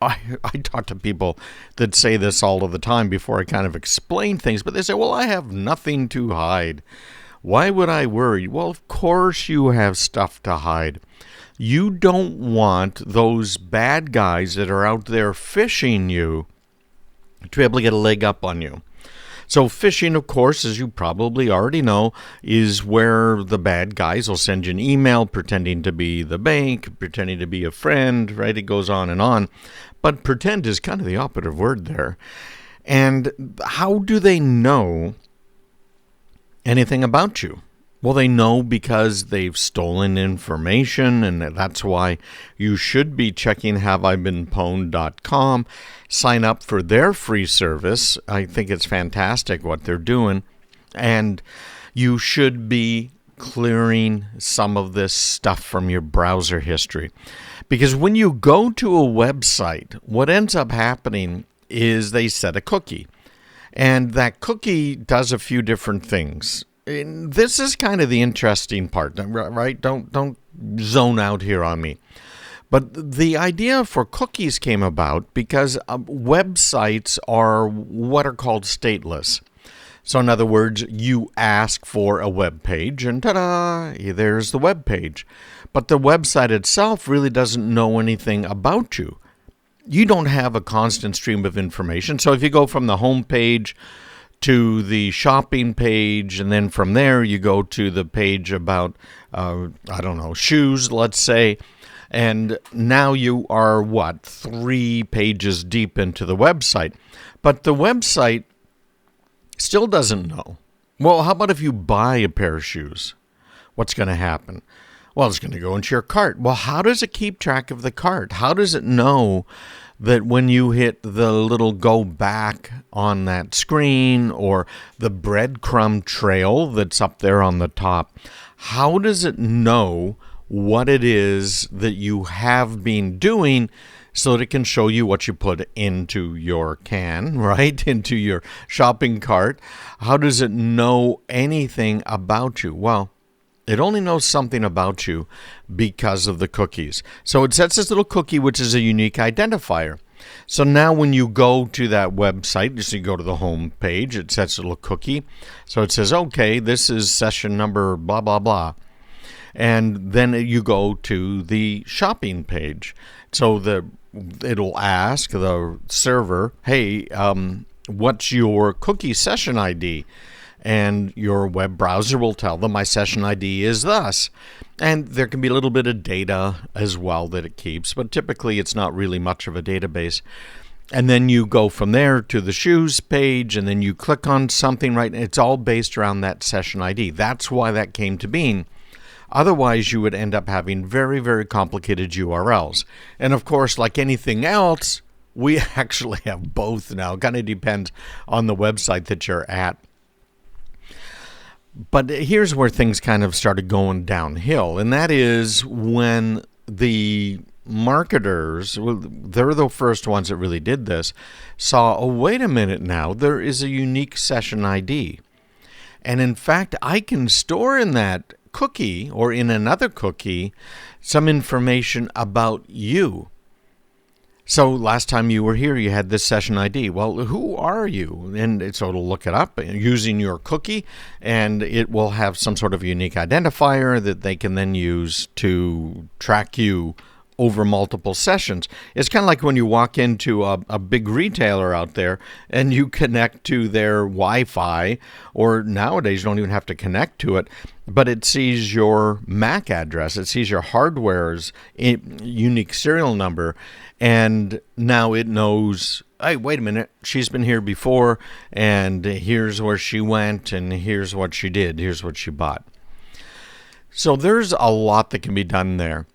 I talk to people that say this all of the time before I kind of explain things, but they say, well, I have nothing to hide. Why would I worry? Well, of course you have stuff to hide. You don't want those bad guys that are out there phishing you to be able to get a leg up on you. So phishing, of course, as you probably already know, is where the bad guys will send you an email pretending to be the bank, pretending to be a friend, right? It goes on and on. But pretend is kind of the operative word there. And how do they know anything about you? Well, they know because they've stolen information, and that's why you should be checking haveibeenpwned.com. Sign up for their free service. I think it's fantastic what they're doing. And you should be clearing some of this stuff from your browser history. Because when you go to a website, what ends up happening is they set a cookie. And that cookie does a few different things. And this is kind of the interesting part, right? Don't zone out here on me. But the idea for cookies came about because websites are what are called stateless. So in other words, you ask for a web page and ta-da, there's the web page. But the website itself really doesn't know anything about you. You don't have a constant stream of information. So if you go from the home page to the shopping page, and then from there you go to the page about, shoes, let's say, and now you are, 3 pages deep into the website. But the website still doesn't know. Well, how about if you buy a pair of shoes? What's going to happen? Well, it's going to go into your cart. Well, how does it keep track of the cart? How does it know that when you hit the little go back on that screen or the breadcrumb trail that's up there on the top, how does it know what it is that you have been doing so that it can show you what you put into your can, right? Into your shopping cart. How does it know anything about you? Well, it only knows something about you because of the cookies. So it sets this little cookie, which is a unique identifier. So now when you go to that website, just you go to the home page, it sets a little cookie. So it says, okay, this is session number blah, blah, blah. And then you go to the shopping page. So it'll ask the server, hey, what's your cookie session ID? And your web browser will tell them my session ID is thus. And there can be a little bit of data as well that it keeps, but typically it's not really much of a database. And then you go from there to the shoes page, and then you click on something, right? And it's all based around that session ID. That's why that came to being. Otherwise, you would end up having very, very complicated URLs. And of course, like anything else, we actually have both now. It kind of depends on the website that you're at. But here's where things kind of started going downhill, and that is when the marketers, they're the first ones that really did this, saw, oh, wait a minute now, there is a unique session ID. And in fact, I can store in that cookie or in another cookie some information about you. So last time you were here, you had this session ID. Well, who are you? And so it'll look it up using your cookie, and it will have some sort of unique identifier that they can then use to track you over multiple sessions. It's kind of like when you walk into a big retailer out there and you connect to their Wi-Fi, or nowadays you don't even have to connect to it, but it sees your MAC address, it sees your hardware's unique serial number, and now it knows, hey, wait a minute, she's been here before, and here's where she went, and here's what she did, here's what she bought. So there's a lot that can be done there.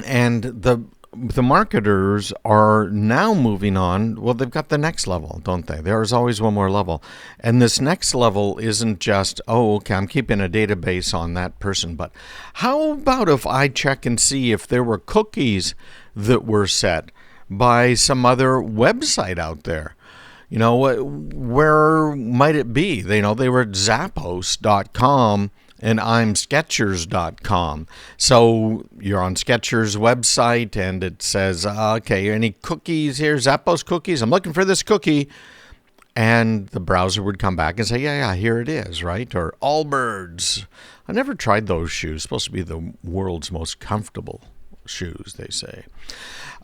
And the marketers are now moving on. Well, they've got the next level, don't they? There's always one more level. And this next level isn't just, oh, okay, I'm keeping a database on that person. But how about if I check and see if there were cookies that were set by some other website out there? You know, where might it be? They were at Zappos.com. And I'm Skechers.com. So you're on Skechers' website, and it says, okay, any cookies here? Zappos cookies? I'm looking for this cookie. And the browser would come back and say, yeah, here it is, right? Or Allbirds. I never tried those shoes. Supposed to be the world's most comfortable shoes, they say.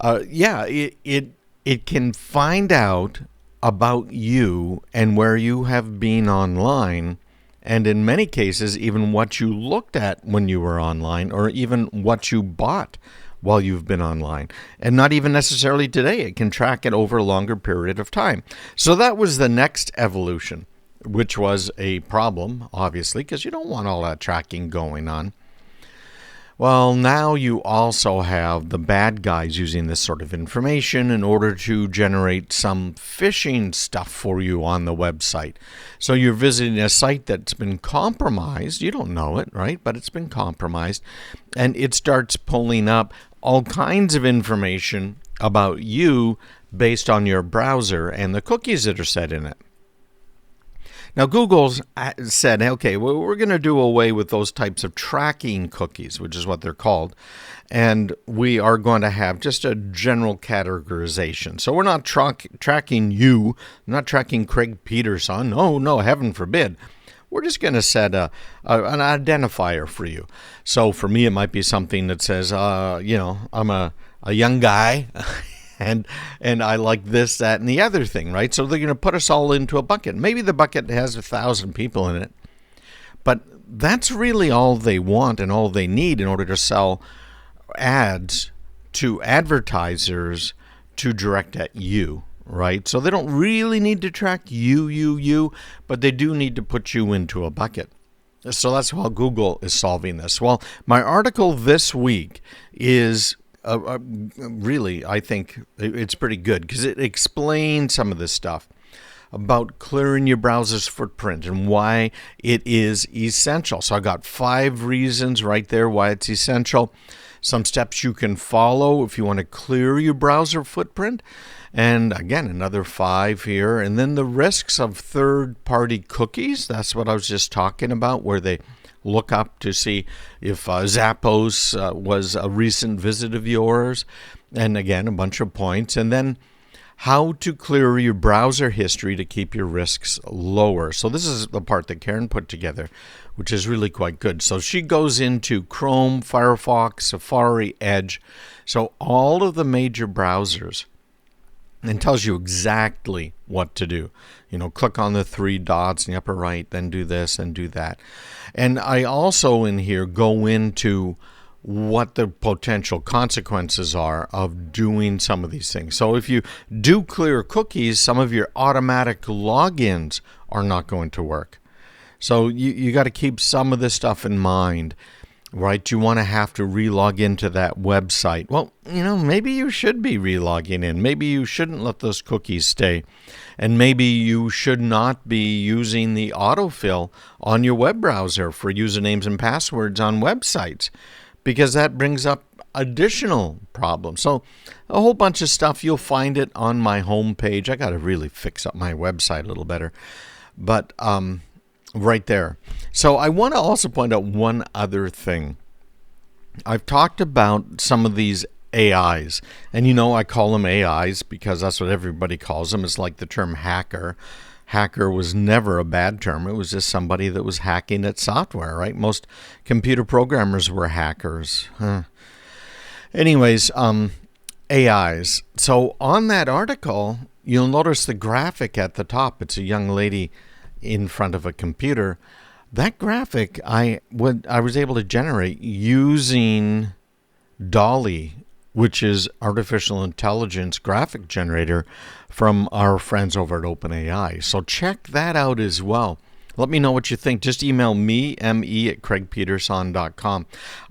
It can find out about you and where you have been online, and in many cases, even what you looked at when you were online, or even what you bought while you've been online. And not even necessarily today. It can track it over a longer period of time. So that was the next evolution, which was a problem, obviously, because you don't want all that tracking going on. Well, now you also have the bad guys using this sort of information in order to generate some phishing stuff for you on the website. So you're visiting a site that's been compromised. You don't know it, right? But it's been compromised. And it starts pulling up all kinds of information about you based on your browser and the cookies that are set in it. Now, Google's said, okay, well, we're going to do away with those types of tracking cookies, which is what they're called, and we are going to have just a general categorization. So we're not tracking you, not tracking Craig Peterson. No, heaven forbid. We're just going to set an identifier for you. So for me, it might be something that says, I'm a young guy. And I like this, that, and the other thing, right? So they're going to put us all into a bucket. Maybe the bucket has 1,000 people in it. But that's really all they want and all they need in order to sell ads to advertisers to direct at you, right? So they don't really need to track you, but they do need to put you into a bucket. So that's how Google is solving this. Well, my article this week is... really, I think it's pretty good because it explains some of this stuff about clearing your browser's footprint and why it is essential. So I got 5 reasons right there why it's essential. Some steps you can follow if you want to clear your browser footprint. And again, another 5 here. And then the risks of third-party cookies. That's what I was just talking about, where they look up to see if Zappos was a recent visit of yours. And again, a bunch of points. And then how to clear your browser history to keep your risks lower. So this is the part that Karen put together, which is really quite good. So she goes into Chrome, Firefox, Safari, Edge. So all of the major browsers, and tells you exactly what to do. Click on the 3 dots in the upper right, then do this and do that. And I also in here go into what the potential consequences are of doing some of these things. So if you do clear cookies, some of your automatic logins are not going to work. So you got to keep some of this stuff in mind. Right, you want to have to re-log into that website. Well, maybe you should be re-logging in. Maybe you shouldn't let those cookies stay. And maybe you should not be using the autofill on your web browser for usernames and passwords on websites, because that brings up additional problems. So a whole bunch of stuff, you'll find it on my homepage. I got to really fix up my website a little better. But right there. So I want to also point out one other thing. I've talked about some of these AIs, and I call them AIs because that's what everybody calls them. It's like the term hacker. Hacker was never a bad term. It was just somebody that was hacking at software, right? Most computer programmers were hackers. Anyways, AIs. So on that article, you'll notice the graphic at the top. It's a young lady in front of a computer. That graphic I was able to generate using Dolly, which is artificial intelligence graphic generator from our friends over at OpenAI. So check that out as well. Let me know what you think. Just email me, me@craigpeterson.com.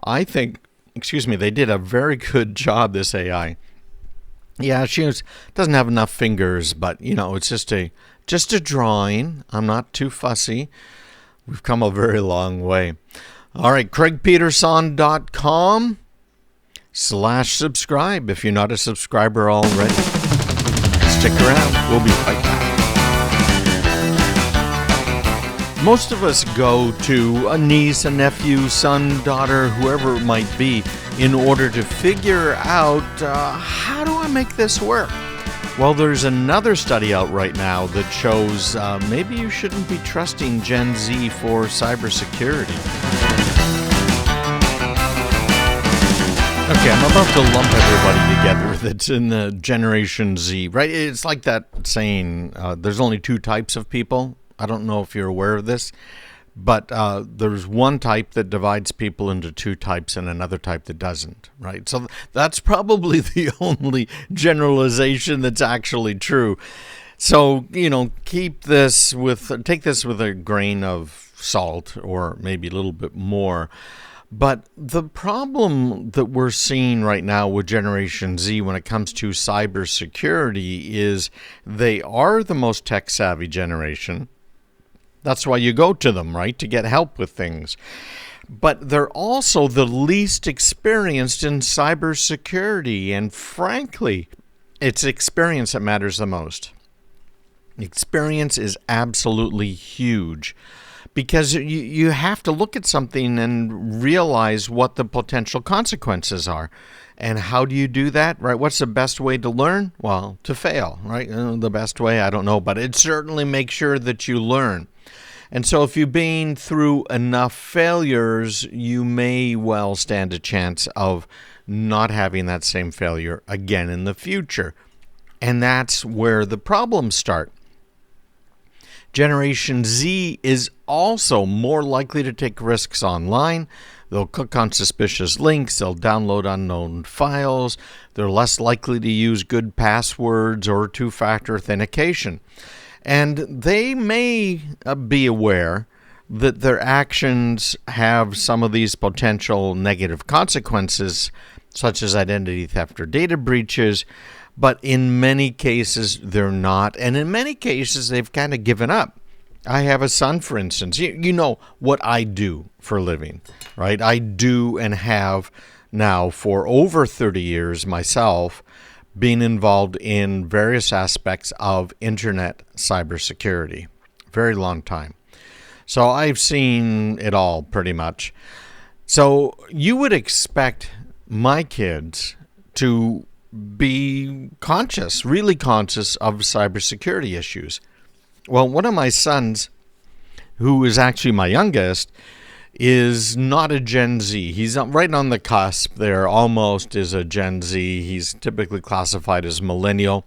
I think, they did a very good job, this AI. Yeah, doesn't have enough fingers, but, it's just a drawing. I'm not too fussy. We've come a very long way. All right, craigpeterson.com/subscribe if you're not a subscriber already. Stick around. We'll be right back. Most of us go to a niece, a nephew, son, daughter, whoever it might be, in order to figure out how do I make this work? Well, there's another study out right now that shows maybe you shouldn't be trusting Gen Z for cybersecurity. Okay, I'm about to lump everybody together that's in the Generation Z, right? It's like that saying, there's only two types of people. I don't know if you're aware of this, but there's one type that divides people into two types and another type that doesn't, right? So that's probably the only generalization that's actually true. So, take this with a grain of salt, or maybe a little bit more. But the problem that we're seeing right now with Generation Z when it comes to cybersecurity is they are the most tech-savvy generation. That's why you go to them, right, to get help with things. But they're also the least experienced in cybersecurity. And frankly, it's experience that matters the most. Experience is absolutely huge. Because you have to look at something and realize what the potential consequences are. And how do you do that, right? What's the best way to learn? Well, to fail, right? The best way, I don't know, but it certainly makes sure that you learn. And so if you've been through enough failures, you may well stand a chance of not having that same failure again in the future. And that's where the problems start. Generation Z is also more likely to take risks online. They'll click on suspicious links. They'll download unknown files. They're less likely to use good passwords or two-factor authentication. And they may be aware that their actions have some of these potential negative consequences, such as identity theft or data breaches. But in many cases, they're not. And in many cases, they've kind of given up. I have a son, for instance. You know what I do for a living, right? I do and have now for over 30 years myself been involved in various aspects of internet cybersecurity. Very long time. So I've seen it all pretty much. So you would expect my kids to be conscious, really conscious of cybersecurity issues. Well, one of my sons, who is actually my youngest, is not a Gen Z. He's right on the cusp there, almost is a Gen Z. He's typically classified as millennial.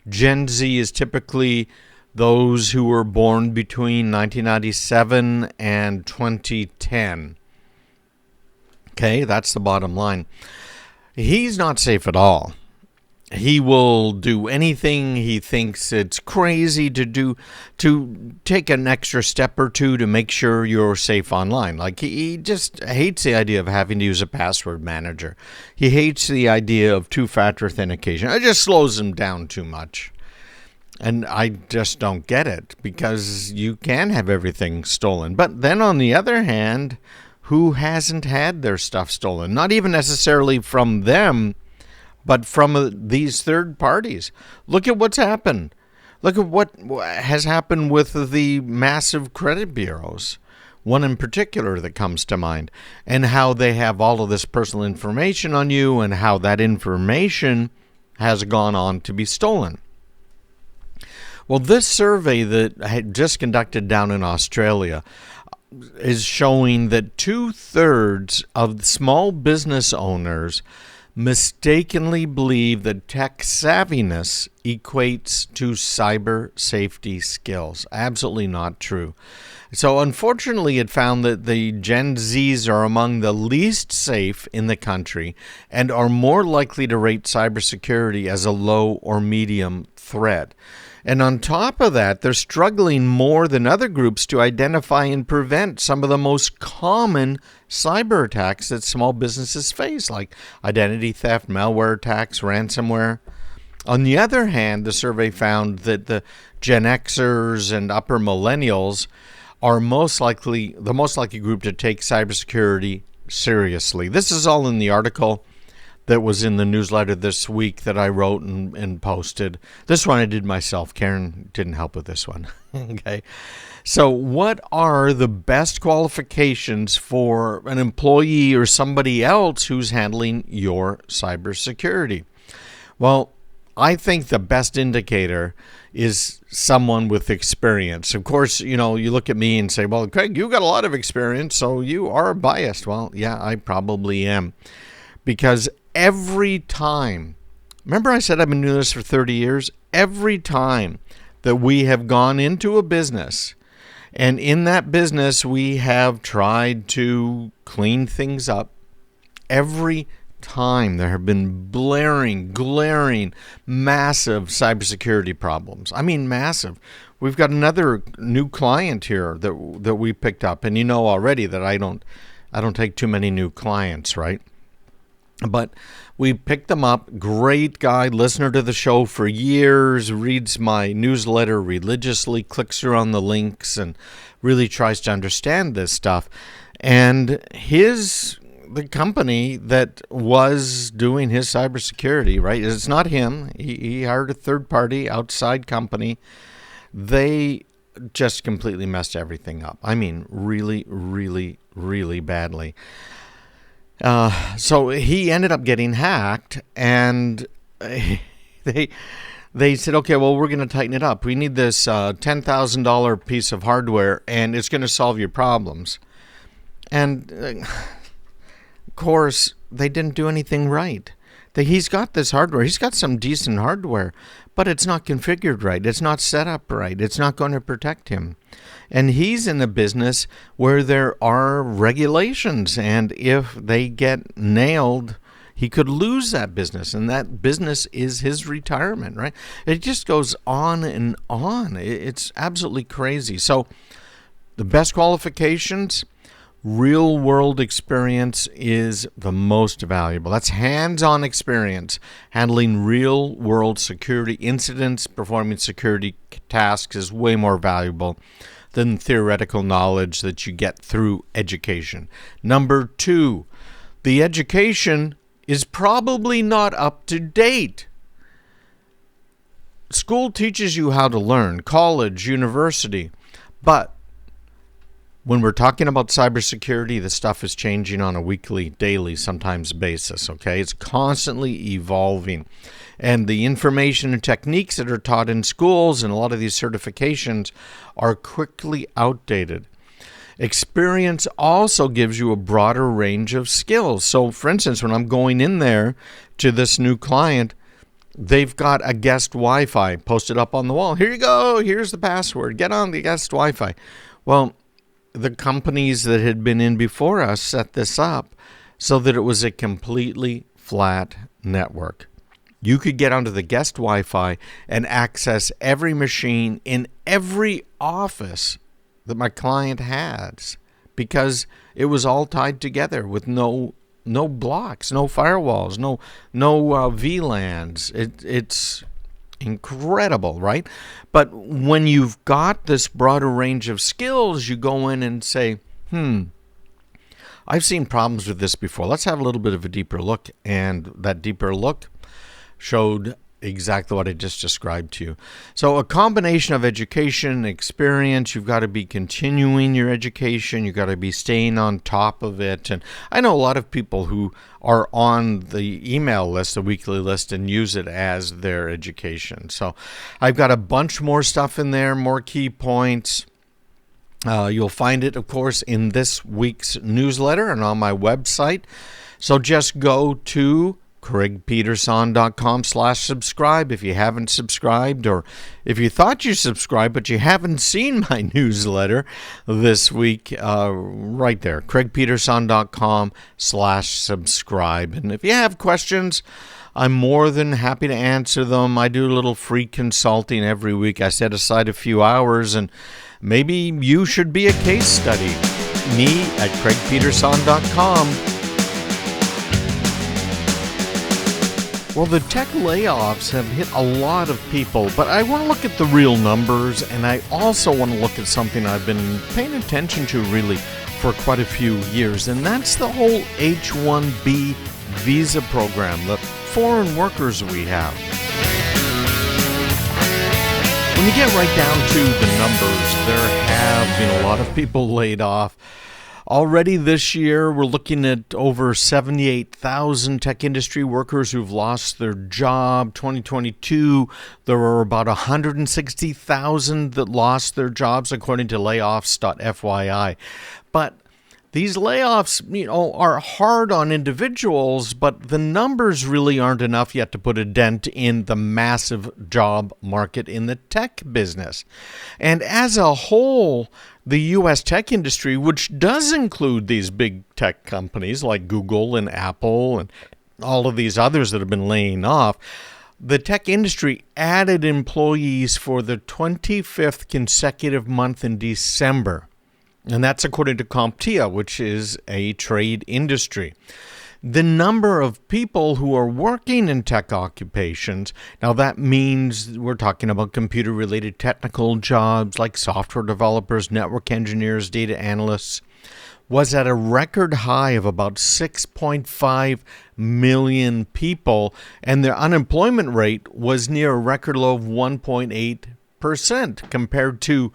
Gen Z is typically those who were born between 1997 and 2010. Okay, that's the bottom line. He's not safe at all. He will do anything he thinks it's crazy to do to take an extra step or two to make sure you're safe online. Like he just hates the idea of having to use a password manager. He hates the idea of two-factor authentication. It just slows him down too much. And I just don't get it because you can have everything stolen. But then on the other hand, who hasn't had their stuff stolen? Not even necessarily from them, but from these third parties. Look at what's happened. Look at what has happened with the massive credit bureaus, one in particular that comes to mind, and how they have all of this personal information on you and how that information has gone on to be stolen. Well, this survey that I had just conducted down in Australia is showing that 2/3 of small business owners mistakenly believe that tech savviness equates to cyber safety skills. Absolutely not true. So unfortunately, it found that the Gen Zs are among the least safe in the country and are more likely to rate cybersecurity as a low or medium threat. And on top of that, they're struggling more than other groups to identify and prevent some of the most common cyber attacks that small businesses face, like identity theft, malware attacks, ransomware. On the other hand, the survey found that the Gen Xers and upper millennials are the most likely group to take cybersecurity seriously. This is all in the article that was in the newsletter this week that I wrote and posted. This one I did myself. Karen didn't help with this one. Okay. So what are the best qualifications for an employee or somebody else who's handling your cybersecurity? Well, I think the best indicator is someone with experience. Of course, you look at me and say, well, Craig, you got a lot of experience, so you are biased. Well, yeah, I probably am. Because every time, remember I said I've been doing this for 30 years? Every time that we have gone into a business, and in that business we have tried to clean things up, every time there have been glaring, massive cybersecurity problems. I mean, massive. We've got another new client here that we picked up, and you know already that I don't take too many new clients, right? But we picked them up. Great guy, listener to the show for years, reads my newsletter religiously, clicks through on the links, and really tries to understand this stuff. And the company that was doing his cybersecurity, right? It's not him. He hired a third-party outside company. They just completely messed everything up. I mean, really, really, really badly. So he ended up getting hacked, and they said, okay, well, we're going to tighten it up. We need this $10,000 piece of hardware, and it's going to solve your problems. And of course, they didn't do anything right. He's got this hardware. He's got some decent hardware, but it's not configured right. It's not set up right. It's not going to protect him. And he's in a business where there are regulations, and if they get nailed, he could lose that business, and that business is his retirement, right? It just goes on and on. It's absolutely crazy. So the best qualifications, real-world experience is the most valuable. That's hands-on experience, handling real-world security incidents, performing security tasks is way more valuable than theoretical knowledge that you get through education. Number 2, the education is probably not up to date. School teaches you how to learn, college, university, but when we're talking about cybersecurity, the stuff is changing on a weekly, daily, sometimes basis, okay? It's constantly evolving. And the information and techniques that are taught in schools and a lot of these certifications are quickly outdated. Experience also gives you a broader range of skills. So, for instance, when I'm going in there to this new client, they've got a guest Wi-Fi posted up on the wall. Here you go. Here's the password. Get on the guest Wi-Fi. Well, the companies that had been in before us set this up so that it was a completely flat network. You could get onto the guest Wi-Fi and access every machine in every office that my client has because it was all tied together with no blocks, no firewalls, no VLANs. It's incredible, right? But when you've got this broader range of skills, you go in and say, I've seen problems with this before. Let's have a little bit of a deeper look. And that deeper look showed exactly what I just described to you. So a combination of education, experience, you've got to be continuing your education, you've got to be staying on top of it. And I know a lot of people who are on the email list, the weekly list, and use it as their education. So I've got a bunch more stuff in there, more key points. You'll find it, of course, in this week's newsletter and on my website. So just go to CraigPeterson.com/subscribe if you haven't subscribed, or if you thought you subscribed but you haven't seen my newsletter this week, right there, CraigPeterson.com/subscribe. And if you have questions, I'm more than happy to answer them. I do a little free consulting every week. I set aside a few hours, and maybe you should be a case study. Me at CraigPeterson.com. Well, the tech layoffs have hit a lot of people, but I want to look at the real numbers, and I also want to look at something I've been paying attention to really for quite a few years, and that's the whole H-1B visa program, the foreign workers we have. When you get right down to the numbers, there have been a lot of people laid off. Already this year, we're looking at over 78,000 tech industry workers who've lost their job. 2022, there were about 160,000 that lost their jobs, according to layoffs.fyi. But these layoffs, are hard on individuals, but the numbers really aren't enough yet to put a dent in the massive job market in the tech business. And as a whole, the U.S. tech industry, which does include these big tech companies like Google and Apple and all of these others that have been laying off, the tech industry added employees for the 25th consecutive month in December. And that's according to CompTIA, which is a trade industry. The number of people who are working in tech occupations, now that means we're talking about computer-related technical jobs like software developers, network engineers, data analysts, was at a record high of about 6.5 million people, and their unemployment rate was near a record low of 1.8%, compared to,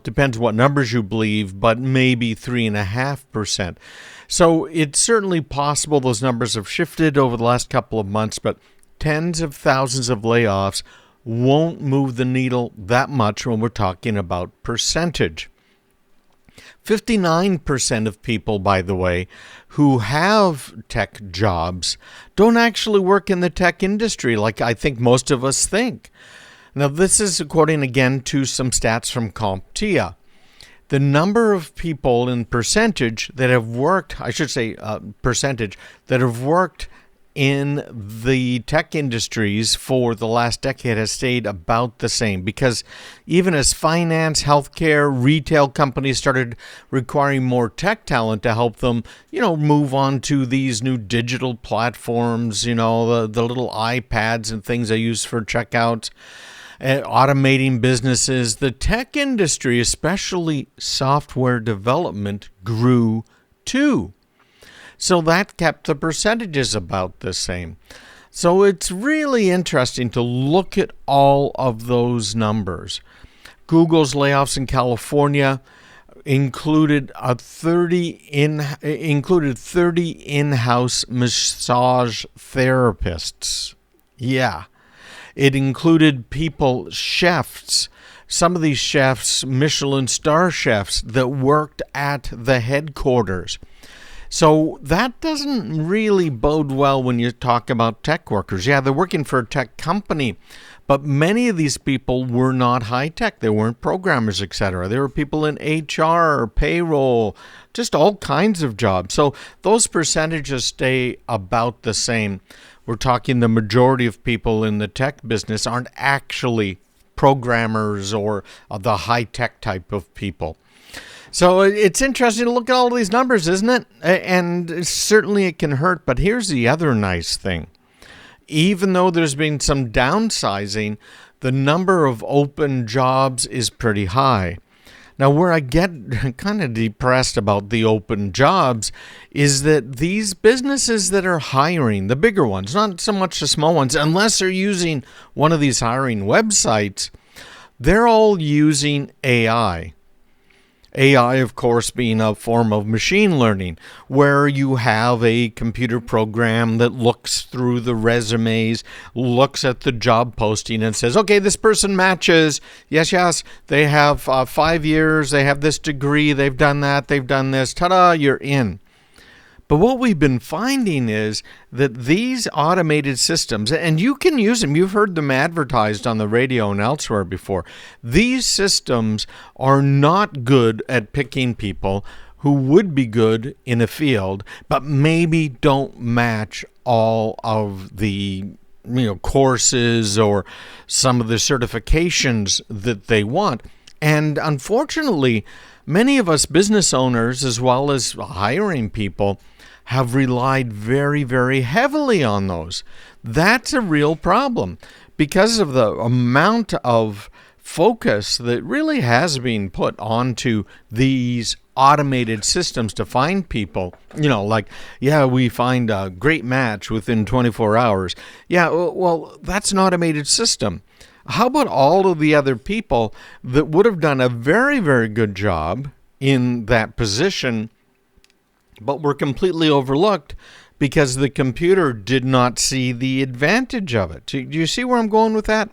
depends what numbers you believe, but maybe 3.5%. So it's certainly possible those numbers have shifted over the last couple of months, but tens of thousands of layoffs won't move the needle that much when we're talking about percentage. 59% of people, by the way, who have tech jobs don't actually work in the tech industry like I think most of us think. Now, this is according again to some stats from CompTIA. The number of people in percentage that have worked, that have worked in the tech industries for the last decade has stayed about the same, because even as finance, healthcare, retail companies started requiring more tech talent to help them, move on to these new digital platforms, the little iPads and things they use for checkouts, automating businesses, the tech industry, especially software development, grew too. So that kept the percentages about the same. So it's really interesting to look at all of those numbers. Google's layoffs in California included 30 in-house massage therapists. Yeah. It included chefs, some of these chefs, Michelin star chefs, that worked at the headquarters. So that doesn't really bode well when you talk about tech workers. Yeah, they're working for a tech company, but many of these people were not high-tech. They weren't programmers, etc. There were people in HR, payroll, just all kinds of jobs. So those percentages stay about the same. We're talking the majority of people in the tech business aren't actually programmers or the high-tech type of people. So it's interesting to look at all of these numbers, isn't it? And certainly it can hurt, but here's the other nice thing. Even though there's been some downsizing, the number of open jobs is pretty high. Now, where I get kind of depressed about the open jobs is that these businesses that are hiring, the bigger ones, not so much the small ones, unless they're using one of these hiring websites, they're all using AI. AI, of course, being a form of machine learning, where you have a computer program that looks through the resumes, looks at the job posting and says, okay, this person matches. Yes, they have 5 years, they have this degree, they've done that, they've done this, ta-da, you're in. But what we've been finding is that these automated systems, and you can use them, you've heard them advertised on the radio and elsewhere before, these systems are not good at picking people who would be good in a field, but maybe don't match all of the courses or some of the certifications that they want. And unfortunately, many of us business owners, as well as hiring people, have relied very, very heavily on those. That's a real problem because of the amount of focus that really has been put onto these automated systems to find people. We find a great match within 24 hours. Yeah, well, that's an automated system. How about all of the other people that would have done a very, very good job in that position, but were completely overlooked because the computer did not see the advantage of it? Do you see where I'm going with that?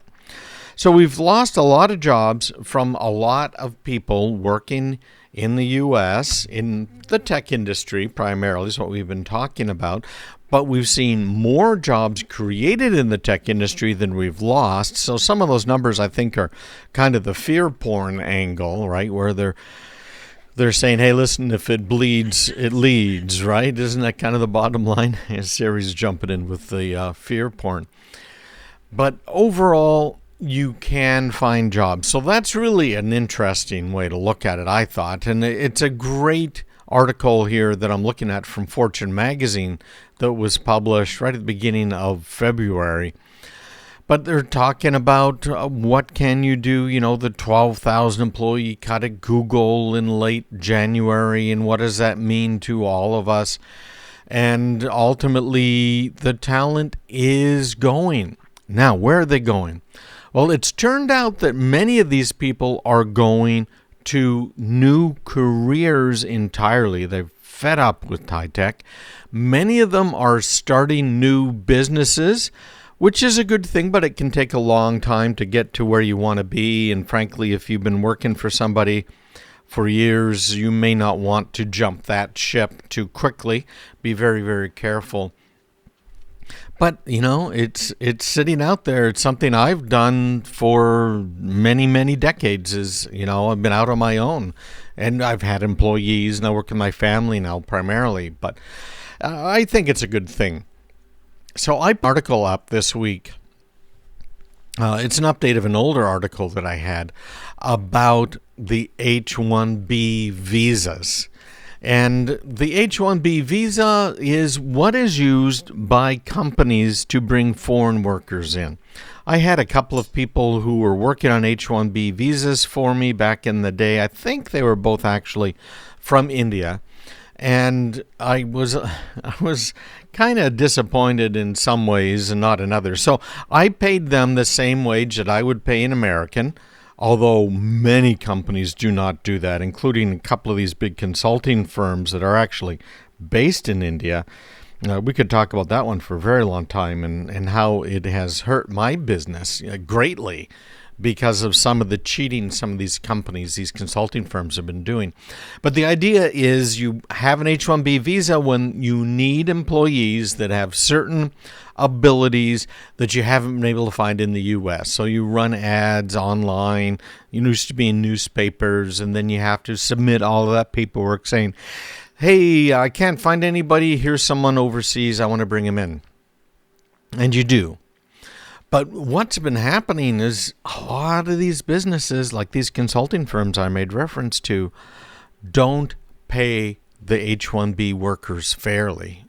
So we've lost a lot of jobs from a lot of people working in the U.S., in the tech industry primarily is what we've been talking about. But we've seen more jobs created in the tech industry than we've lost. So some of those numbers, I think, are kind of the fear porn angle, right, where they're saying, hey, listen, if it bleeds, it leads, right? Isn't that kind of the bottom line? Siri's jumping in with the fear porn. But overall, you can find jobs. So that's really an interesting way to look at it, I thought. And it's a great article here that I'm looking at from Fortune magazine that was published right at the beginning of February. But they're talking about what can you do, the 12,000 employee cut at Google in late January, and what does that mean to all of us? And ultimately, the talent is going. Now, where are they going? Well, it's turned out that many of these people are going to new careers entirely. They've fed up with high tech. Many of them are starting new businesses, which is a good thing, but it can take a long time to get to where you want to be. And frankly, if you've been working for somebody for years, you may not want to jump that ship too quickly. Be very, very careful. But, it's sitting out there. It's something I've done for many, many decades I've been out on my own. And I've had employees, and I work with my family now primarily. But I think it's a good thing. So I put an article up this week. It's an update of an older article that I had about the H-1B visas. And the H-1B visa is what is used by companies to bring foreign workers in. I had a couple of people who were working on H-1B visas for me back in the day. I think they were both actually from India. And I was kind of disappointed in some ways and not in others. So I paid them the same wage that I would pay an American, although many companies do not do that, including a couple of these big consulting firms that are actually based in India. We could talk about that one for a very long time and how it has hurt my business greatly because of some of the cheating some of these companies, these consulting firms have been doing. But the idea is you have an H-1B visa when you need employees that have certain abilities that you haven't been able to find in the U.S. So you run ads online, you used to be in newspapers, and then you have to submit all of that paperwork saying, hey, I can't find anybody, here's someone overseas, I want to bring him in. And you do. But what's been happening is a lot of these businesses, like these consulting firms I made reference to, don't pay the H-1B workers fairly.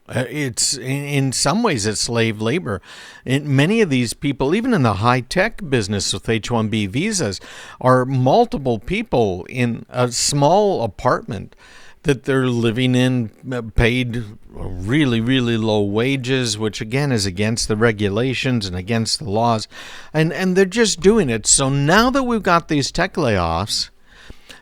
It's in some ways it's slave labor. Many of these people, even in the high-tech business with H-1B visas, are multiple people in a small apartment that they're living in, paid really, really low wages, which again is against the regulations and against the laws. And they're just doing it. So now that we've got these tech layoffs,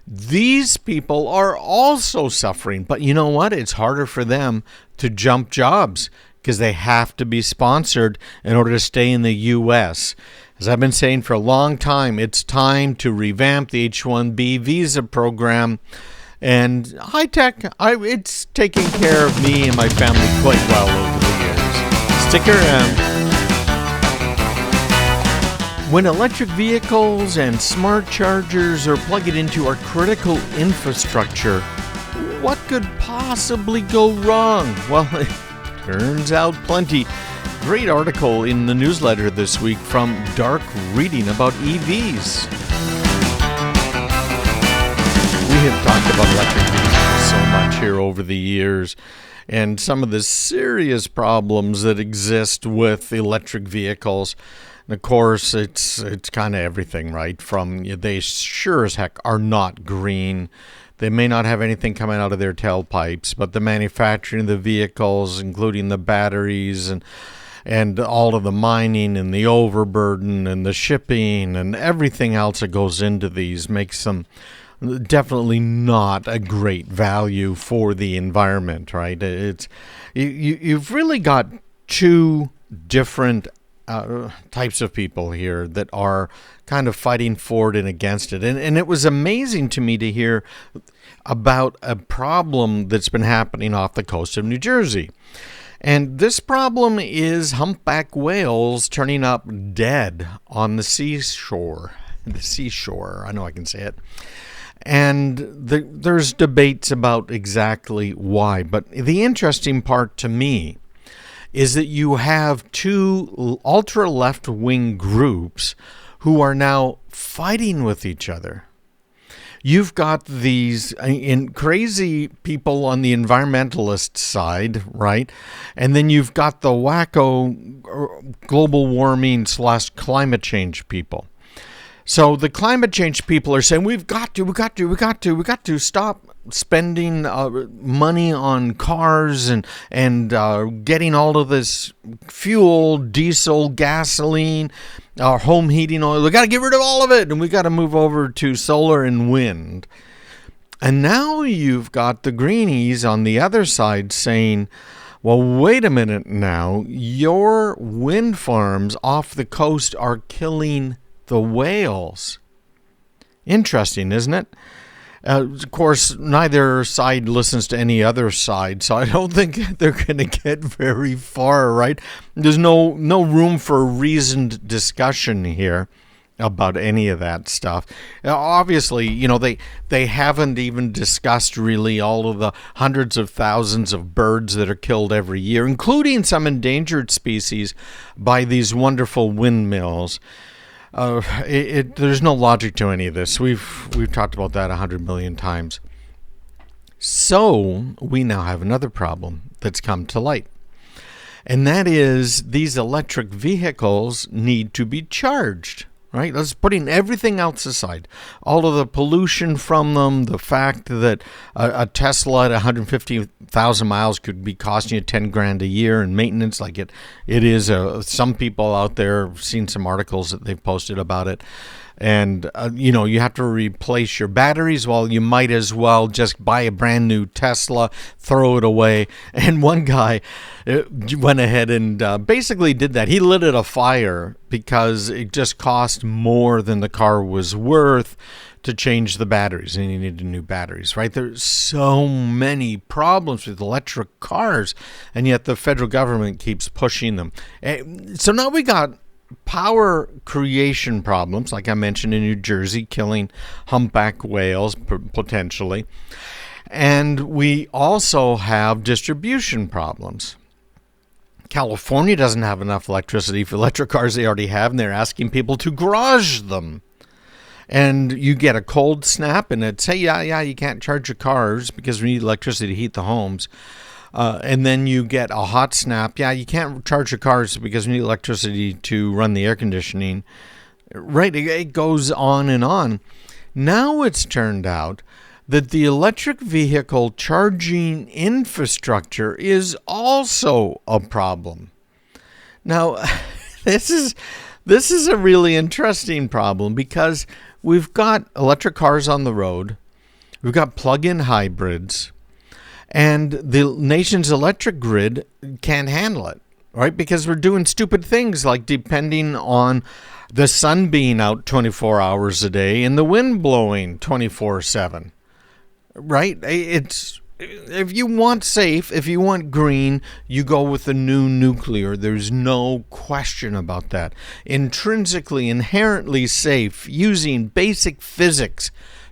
these people are also suffering. But you know what? It's harder for them to jump jobs because they have to be sponsored in order to stay in the U.S. As I've been saying for a long time, it's time to revamp the H-1B visa program. And high tech, it's taking care of me and my family quite well over the years. Stick around. When electric vehicles and smart chargers are plugged into our critical infrastructure, what could possibly go wrong? Well, it turns out plenty. Great article in the newsletter this week from Dark Reading about EVs. We have talked about electric vehicles so much here over the years, and some of the serious problems that exist with electric vehicles. And of course, it's kind of everything, right? From they sure as heck are not green. They may not have anything coming out of their tailpipes, but the manufacturing of the vehicles, including the batteries and all of the mining and the overburden and the shipping and everything else that goes into these makes them definitely not a great value for the environment, right? It's you've really got two different types of people here that are kind of fighting for it and against it. And it was amazing to me to hear about a problem that's been happening off the coast of New Jersey. And this problem is humpback whales turning up dead on the seashore. The seashore, I know I can say it. And there's debates about exactly why. But the interesting part to me is that you have two ultra-left-wing groups who are now fighting with each other. You've got these crazy people on the environmentalist side, right? And then you've got the wacko global warming / climate change people. So the climate change people are saying we've got to stop spending money on cars and getting all of this fuel, diesel, gasoline, our home heating oil. We got to get rid of all of it, and we got to move over to solar and wind. And now you've got the greenies on the other side saying, well, wait a minute now, your wind farms off the coast are killing the whales. Interesting, isn't it? Of course, neither side listens to any other side, so I don't think they're going to get very far, right? There's no room for reasoned discussion here about any of that stuff. Obviously, they haven't even discussed really all of the hundreds of thousands of birds that are killed every year, including some endangered species by these wonderful windmills. There's no logic to any of this. We've talked about that 100 million times. So we now have another problem that's come to light. And that is these electric vehicles need to be charged, right? Let's putting everything else aside. All of the pollution from them, the fact that a Tesla at 150,000 miles could be costing you $10,000 a year in maintenance, like it is. Some people out there have seen some articles that they've posted about it. And, you have to replace your batteries. Well, you might as well just buy a brand new Tesla, throw it away. And one guy went ahead and basically did that. He lit it afire because it just cost more than the car was worth to change the batteries. And he needed new batteries, right? There's so many problems with electric cars, and yet the federal government keeps pushing them. So now we got power creation problems, like I mentioned in New Jersey, killing humpback whales potentially. And we also have distribution problems. California doesn't have enough electricity for electric cars they already have, and they're asking people to garage them. And you get a cold snap, and it's, hey, yeah, you can't charge your cars because we need electricity to heat the homes. and then you get a hot snap. Yeah, you can't charge your cars because you need electricity to run the air conditioning. Right, it goes on and on. Now it's turned out that the electric vehicle charging infrastructure is also a problem. Now, this is a really interesting problem because we've got electric cars on the road, we've got plug-in hybrids, and the nation's electric grid can't handle it, right? Because we're doing stupid things like depending on the sun being out 24 hours a day and the wind blowing 24/7. Right? It's, if you want safe, if you want green, you go with the new nuclear. There's no question about that. Intrinsically, inherently safe, using basic physics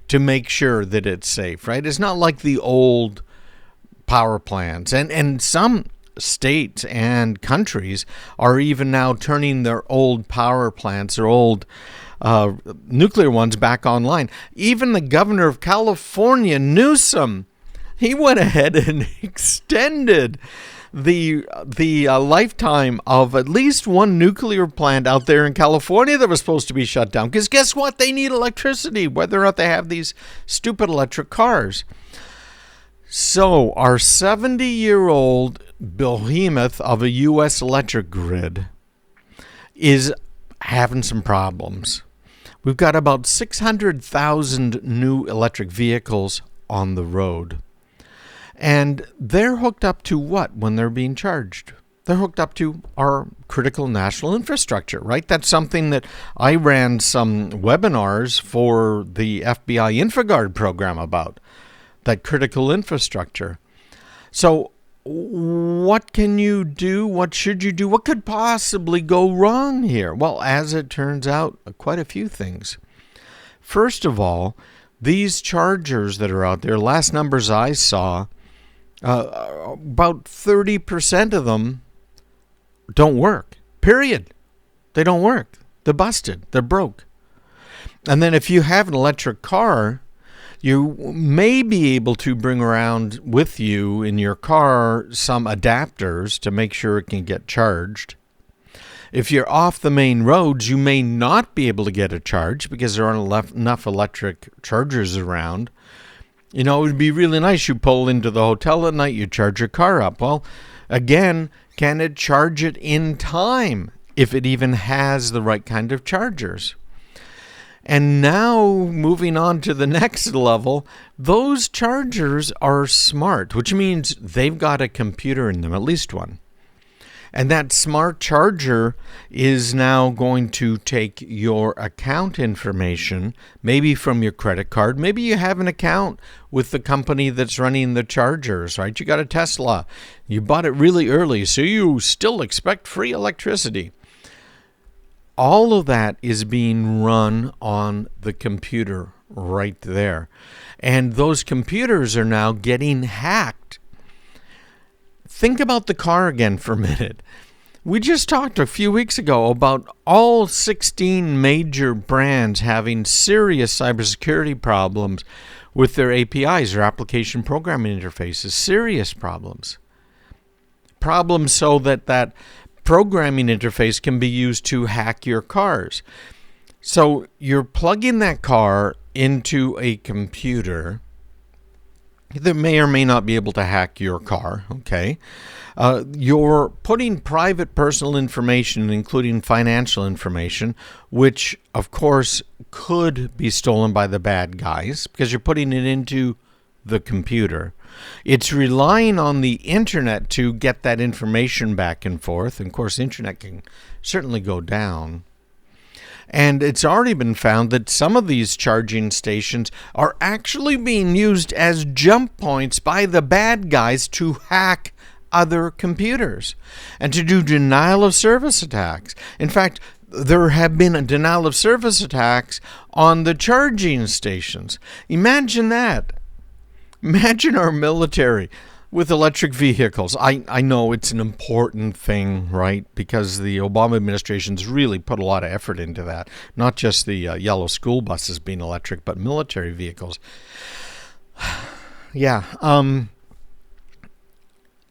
to make sure that it's safe, right? It's not like the old power plants. And some states and countries are even now turning their old power plants, their old nuclear ones, back online. Even the governor of California, Newsom, he went ahead and extended the lifetime of at least one nuclear plant out there in California that was supposed to be shut down. Because guess what? They need electricity, whether or not they have these stupid electric cars. So our 70-year-old behemoth of a U.S. electric grid is having some problems. We've got about 600,000 new electric vehicles on the road. And they're hooked up to what when they're being charged? They're hooked up to our critical national infrastructure, right? That's something that I ran some webinars for the FBI InfoGuard program about, that critical infrastructure. So what can you do? What should you do? What could possibly go wrong here? Well, as it turns out, quite a few things. First of all, these chargers that are out there, last numbers I saw, about 30% of them don't work. Period. They don't work. They're busted. They're broke. And then if you have an electric car, you may be able to bring around with you in your car some adapters to make sure it can get charged. If you're off the main roads, you may not be able to get a charge because there aren't enough electric chargers around. You know, it would be really nice. You pull into the hotel at night, you charge your car up. Well, again, can it charge it in time if it even has the right kind of chargers? And now, moving on to the next level, those chargers are smart, which means they've got a computer in them, at least one. And that smart charger is now going to take your account information, maybe from your credit card. Maybe you have an account with the company that's running the chargers, right? You got a Tesla. You bought it really early, so you still expect free electricity. All of that is being run on the computer right there. And those computers are now getting hacked. Think about the car again for a minute. We just talked a few weeks ago about all 16 major brands having serious cybersecurity problems with their APIs, or application programming interfaces. Serious problems. Problems so that programming interface can be used to hack your cars. So you're plugging that car into a computer that may or may not be able to hack your car, okay? You're putting private personal information, including financial information, which, of course, could be stolen by the bad guys because you're putting it into the computer. It's relying on the internet to get that information back and forth. And of course, the internet can certainly go down. And it's already been found that some of these charging stations are actually being used as jump points by the bad guys to hack other computers and to do denial of service attacks. In fact, there have been denial of service attacks on the charging stations. Imagine that. Imagine our military with electric vehicles. I know it's an important thing, right? Because the Obama administration's really put a lot of effort into that. Not just the yellow school buses being electric, but military vehicles. Yeah.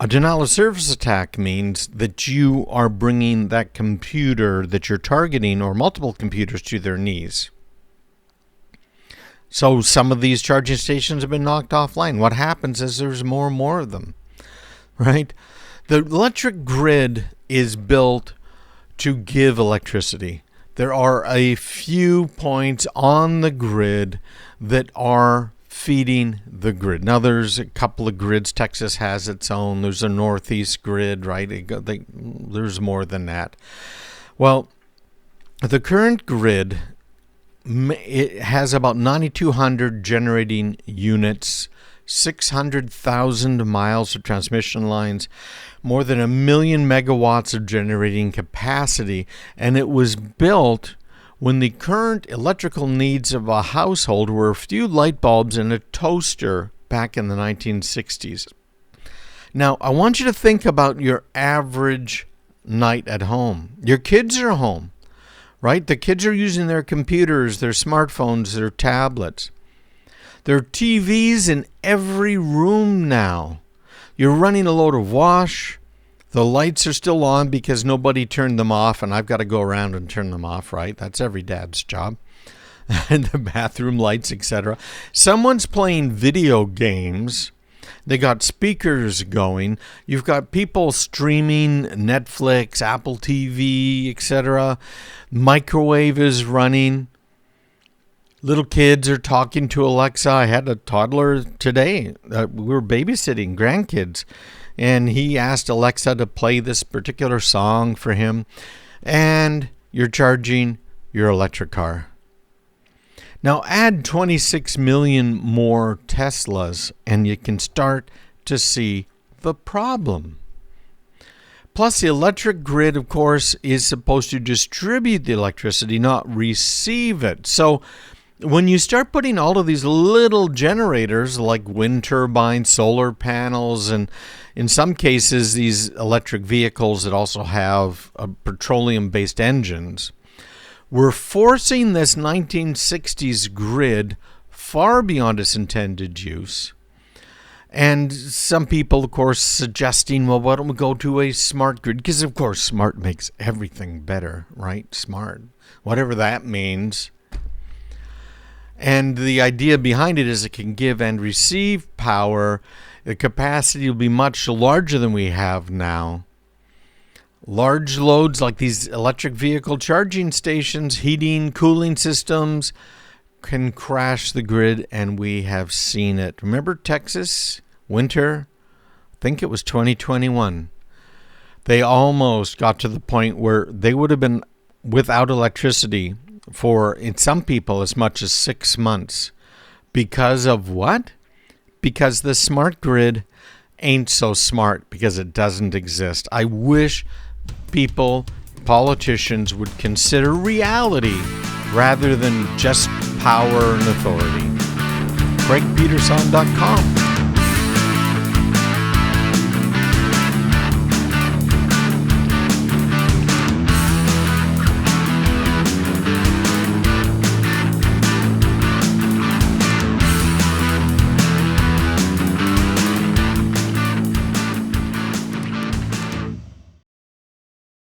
A denial of service attack means that you are bringing that computer that you're targeting or multiple computers to their knees. So some of these charging stations have been knocked offline. What happens is there's more and more of them, right? The electric grid is built to give electricity. There are a few points on the grid that are feeding the grid. Now, there's a couple of grids. Texas has its own. There's a Northeast grid, right? There's more than that. Well, the current grid, it has about 9,200 generating units, 600,000 miles of transmission lines, more than 1 million megawatts of generating capacity, and it was built when the current electrical needs of a household were a few light bulbs and a toaster back in the 1960s. Now, I want you to think about your average night at home. Your kids are home, right? The kids are using their computers, their smartphones, their tablets. There are TVs in every room now. You're running a load of wash. The lights are still on because nobody turned them off, and I've got to go around and turn them off, right? That's every dad's job. And the bathroom lights, etc. Someone's playing video games. They got speakers going. You've got people streaming Netflix, Apple TV, etc. Microwave is running. Little kids are talking to Alexa. I had a toddler today. We were babysitting grandkids, and he asked Alexa to play this particular song for him. And you're charging your electric car. Now add 26 million more Teslas, and you can start to see the problem. Plus, the electric grid, of course, is supposed to distribute the electricity, not receive it. So when you start putting all of these little generators like wind turbines, solar panels, and in some cases these electric vehicles that also have petroleum-based engines, we're forcing this 1960s grid far beyond its intended use. And some people, of course, suggesting, well, why don't we go to a smart grid? Because, of course, smart makes everything better, right? Smart, whatever that means. And the idea behind it is it can give and receive power. The capacity will be much larger than we have now. Large loads like these electric vehicle charging stations, heating, cooling systems can crash the grid, and we have seen it. Remember Texas, winter? I think it was 2021. They almost got to the point where they would have been without electricity for, in some people, as much as 6 months. Because of what? Because the smart grid ain't so smart, because it doesn't exist. I wish people, politicians, would consider reality rather than just power and authority. CraigPeterson.com